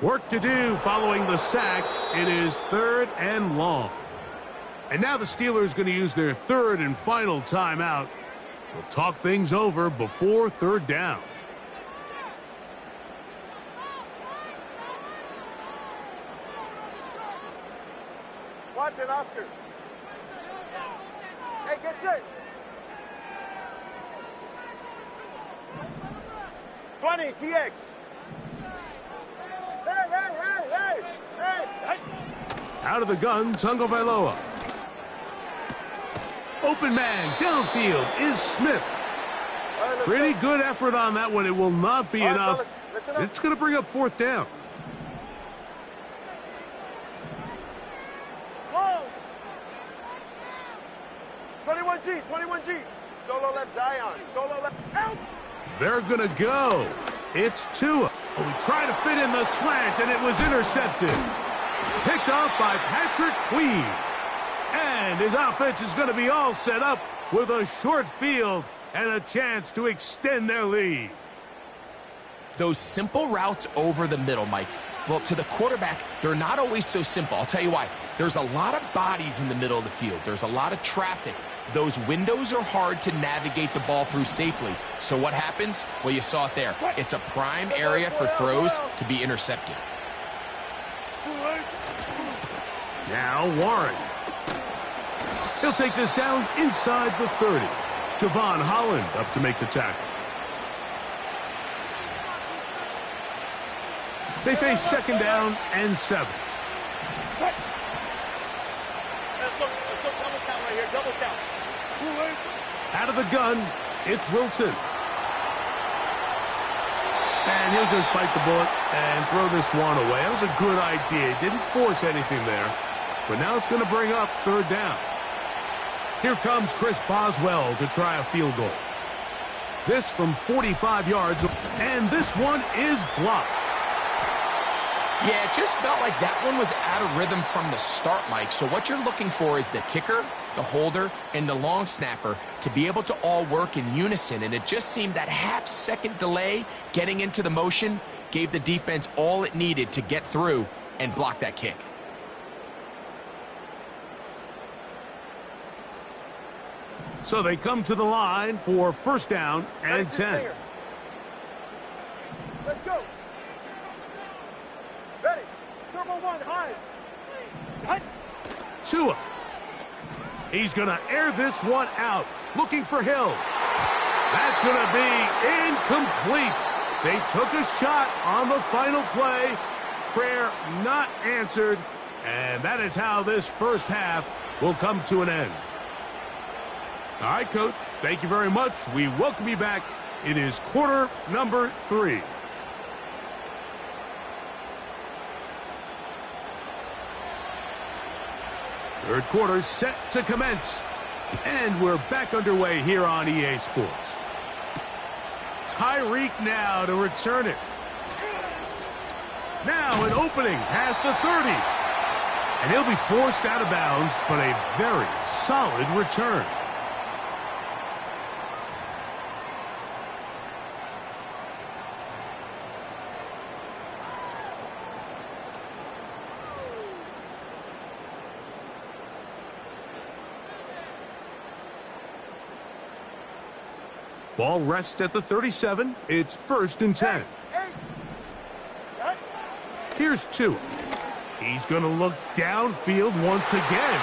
Work to do following the sack. It is 3rd and long. And now the Steelers going to use their 3rd and final timeout. We'll talk things over before 3rd down. Watson, Oscar. Hey, get set. 20, TX. Hey. Out of the gun, Tagovailoa. Open man, downfield is Smith. Pretty good effort on that one. It will not be enough. It's going to bring up 4th down. Whoa. 21G. Solo left Zion. Solo left. Help. They're going to go. It's Tua. We tried to fit in the slant, and it was intercepted. Picked off by Patrick Queen. And his offense is going to be all set up with a short field and a chance to extend their lead. Those simple routes over the middle, Mike, well, to the quarterback, they're not always so simple. I'll tell you why. There's a lot of bodies in the middle of the field. There's a lot of traffic. Those windows are hard to navigate the ball through safely. So what happens? Well, you saw it there. It's a prime area for throws to be intercepted. Now Warren. He'll take this down inside the 30. Javon Holland up to make the tackle. They face 2nd down and 7. Let's look double count right here. Double count. Out of the gun, it's Wilson. And he'll just bite the bullet and throw this one away. That was a good idea. He didn't force anything there. But now it's going to bring up 3rd down. Here comes Chris Boswell to try a field goal. This from 45 yards. And this one is blocked. Yeah, it just felt like that one was out of rhythm from the start, Mike. So what you're looking for is the kicker, the holder, and the long snapper to be able to all work in unison. And it just seemed that half-second delay getting into the motion gave the defense all it needed to get through and block that kick. So they come to the line for 1st down and 10. Let's go. Ready. Turbo 1, high. Tua. He's going to air this one out. Looking for Hill. That's going to be incomplete. They took a shot on the final play. Prayer not answered. And that is how this first half will come to an end. All right, Coach. Thank you very much. We welcome you back. It is quarter number 3. Third quarter set to commence. And we're back underway here on EA Sports. Tyreek now to return it. Now an opening past the 30. And he'll be forced out of bounds, but a very solid return. Ball rests at the 37. It's 1st and 10. Here's Tua. He's going to look downfield once again.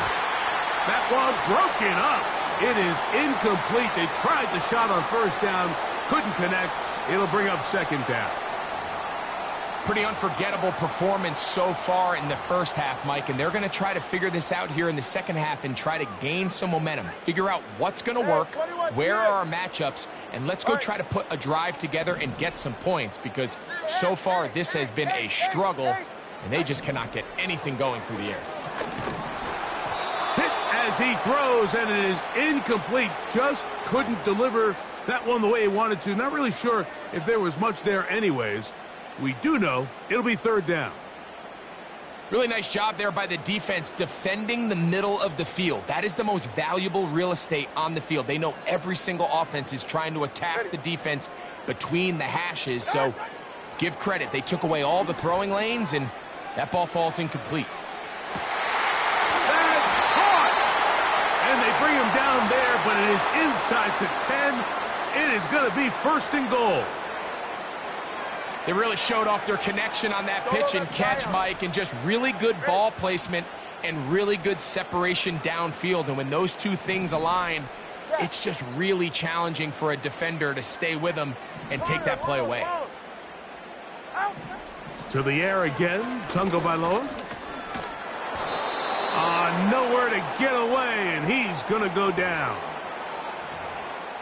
That one broken up. It is incomplete. They tried the shot on 1st down. Couldn't connect. It'll bring up 2nd down. Pretty unforgettable performance so far in the first half, Mike, and they're going to try to figure this out here in the second half and try to gain some momentum, figure out what's going to work, where are our matchups, and let's go try to put a drive together and get some points, because so far this has been a struggle, and they just cannot get anything going through the air. Hit as he throws, and it is incomplete. Just couldn't deliver that one the way he wanted to. Not really sure if there was much there anyways. We do know it'll be third down. Really nice job there by the defense defending the middle of the field. That is the most valuable real estate on the field. They know every single offense is trying to attack the defense between the hashes, so give credit. They took away all the throwing lanes, and that ball falls incomplete. That's caught! And they bring him down there, but it is inside the 10. It is going to be first and goal. They really showed off their connection on that pitch and catch, Mike, and just really good ball placement and really good separation downfield. And when those two things align, it's just really challenging for a defender to stay with them and take that play away. To the air again, Tungo Bailoa. Nowhere to get away, and he's going to go down.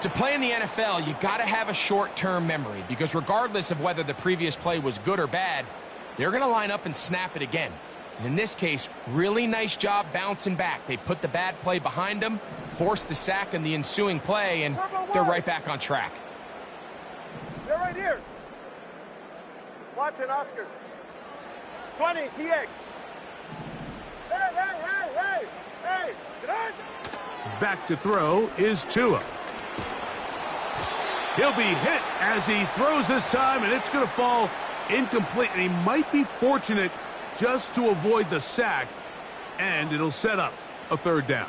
To play in the NFL, you got to have a short-term memory, because regardless of whether the previous play was good or bad, they're going to line up and snap it again. And in this case, really nice job bouncing back. They put the bad play behind them, forced the sack in the ensuing play, and they're right back on track. They're right here. Watson, Oscar. 20, TX. Hey, get on. Back to throw is Tua. He'll be hit as he throws this time, and it's going to fall incomplete. And he might be fortunate just to avoid the sack, and it'll set up a third down.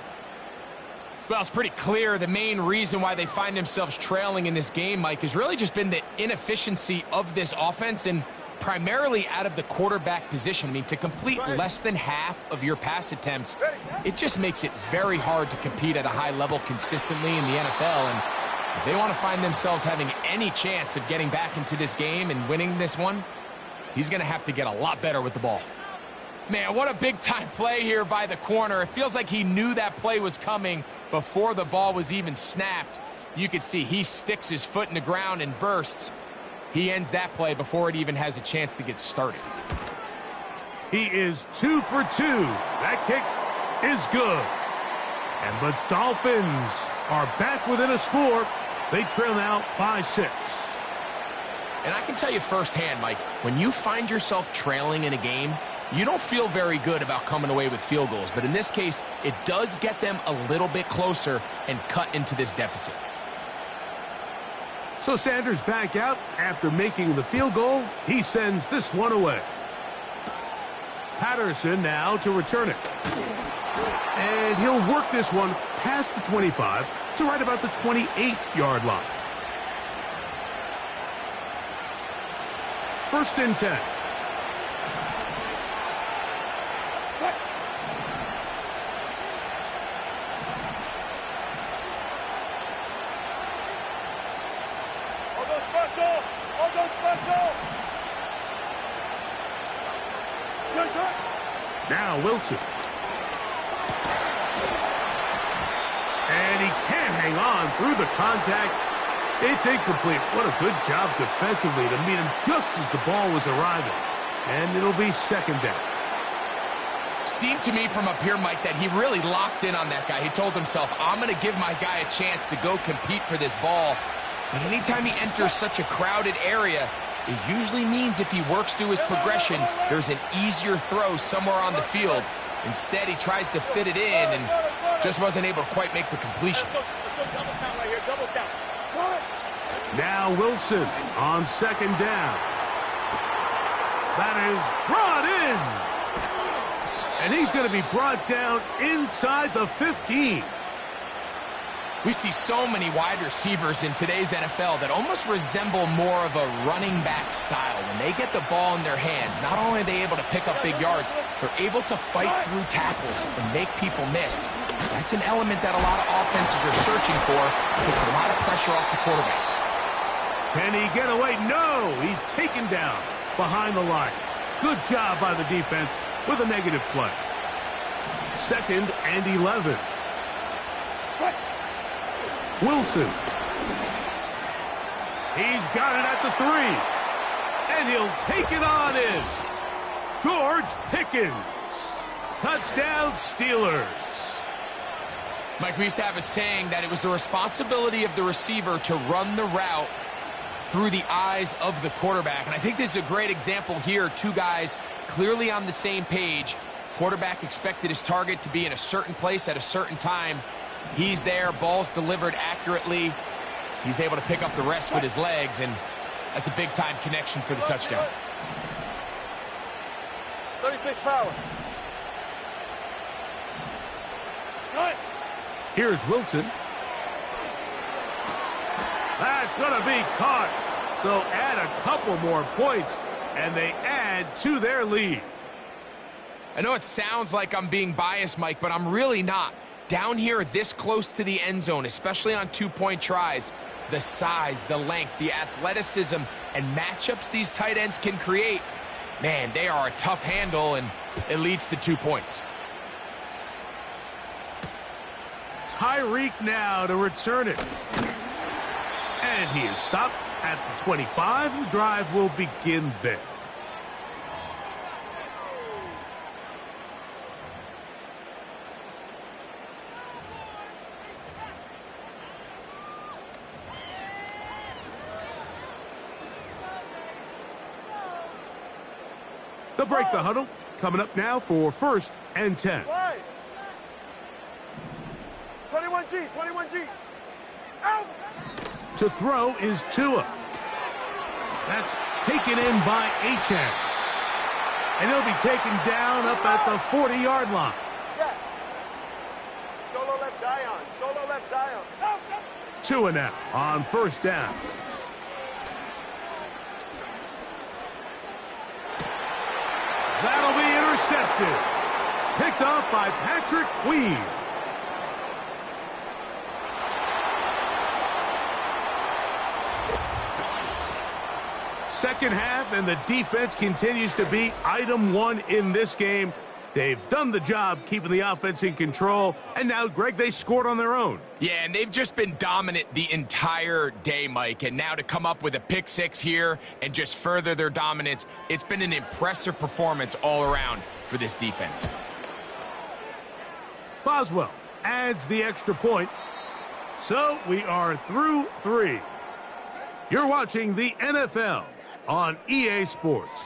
Well, it's pretty clear the main reason why they find themselves trailing in this game, Mike, has really just been the inefficiency of this offense and primarily out of the quarterback position. I mean, to complete less than half of your pass attempts, it just makes it very hard to compete at a high level consistently in the NFL. And if they want to find themselves having any chance of getting back into this game and winning this one, he's going to have to get a lot better with the ball. Man, what a big-time play here by the corner. It feels like he knew that play was coming before the ball was even snapped. You can see he sticks his foot in the ground and bursts. He ends that play before it even has a chance to get started. He is 2 for 2. That kick is good. And the Dolphins are back within a score. They trail now by 6. And I can tell you firsthand, Mike, when you find yourself trailing in a game, you don't feel very good about coming away with field goals. But in this case, it does get them a little bit closer and cut into this deficit. So Sanders back out after making the field goal. He sends this one away. Patterson now to return it. And he'll work this one past the 25 to right about the 28-yard line. First and 10. Now Wilson. And he can't hang on through the contact. It's incomplete. What a good job defensively to meet him just as the ball was arriving. And it'll be second down. Seemed to me from up here, Mike, that he really locked in on that guy. He told himself, I'm going to give my guy a chance to go compete for this ball. But anytime he enters such a crowded area, it usually means if he works through his progression, there's an easier throw somewhere on the field. Instead, he tries to fit it in and just wasn't able to quite make the completion. Now Wilson on second down. That is brought in. And he's going to be brought down inside the 15. We see so many wide receivers in today's NFL that almost resemble more of a running back style. When they get the ball in their hands, not only are they able to pick up big yards, they're able to fight through tackles and make people miss. That's an element that a lot of offenses are searching for. It takes a lot of pressure off the quarterback. Can he get away? No! He's taken down behind the line. Good job by the defense with a negative play. Second and 11. Wilson. He's got it at the 3. And he'll take it on in. George Pickens. Touchdown, Steelers. Mike, we used to have a saying that it was the responsibility of the receiver to run the route through the eyes of the quarterback. And I think this is a great example here. Two guys clearly on the same page. Quarterback expected his target to be in a certain place at a certain time. He's there, ball's delivered accurately. He's able to pick up the rest with his legs, and that's a big-time connection for the touchdown. 36 power. Here's Wilson. That's going to be caught. So add a couple more points, and they add to their lead. I know it sounds like I'm being biased, Mike, but I'm really not. Down here this close to the end zone, especially on two-point tries, the size, the length, the athleticism, and matchups these tight ends can create, man, they are a tough handle, and it leads to 2 points. Tyreek now to return it. And he is stopped at the 25. The drive will begin there. They'll break the huddle. Coming up now for 1st and 10. 21G, 21G. Out! To throw is Tua. That's taken in by Achane. And he'll be taken down up at the 40-yard line. Solo left Zion. Solo left Zion. Tua now on 1st down. That'll be intercepted. Picked off by Patrick Queen. Second half, and the defense continues to be item one in this game. They've done the job keeping the offense in control, and now, Greg, they scored on their own. Yeah, and they've just been dominant the entire day, Mike. And now to come up with a pick six here and just further their dominance, it's been an impressive performance all around for this defense. Boswell adds the extra point. So we are through 3. You're watching the NFL on EA Sports.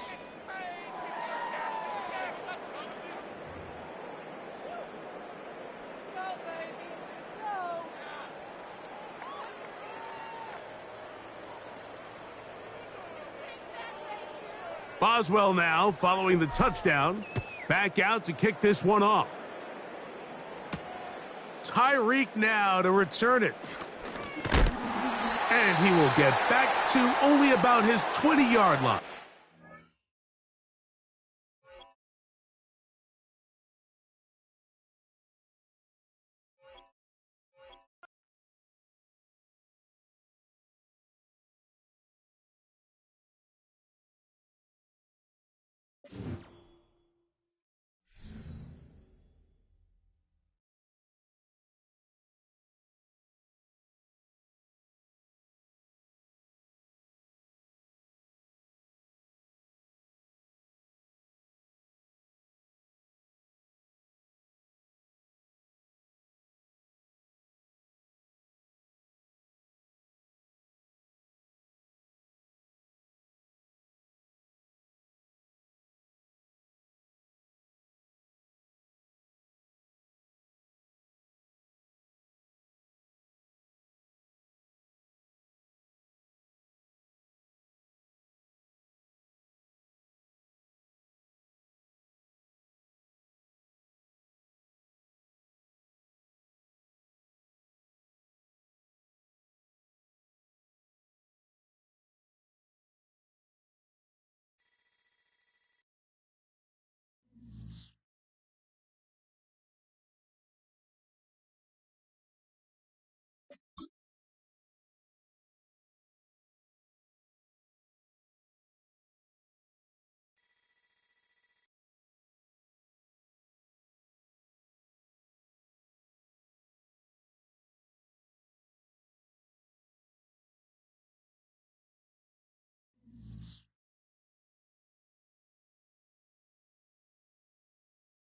Boswell now following the touchdown. Back out to kick this one off. Tyreek now to return it. And he will get back to only about his 20-yard line.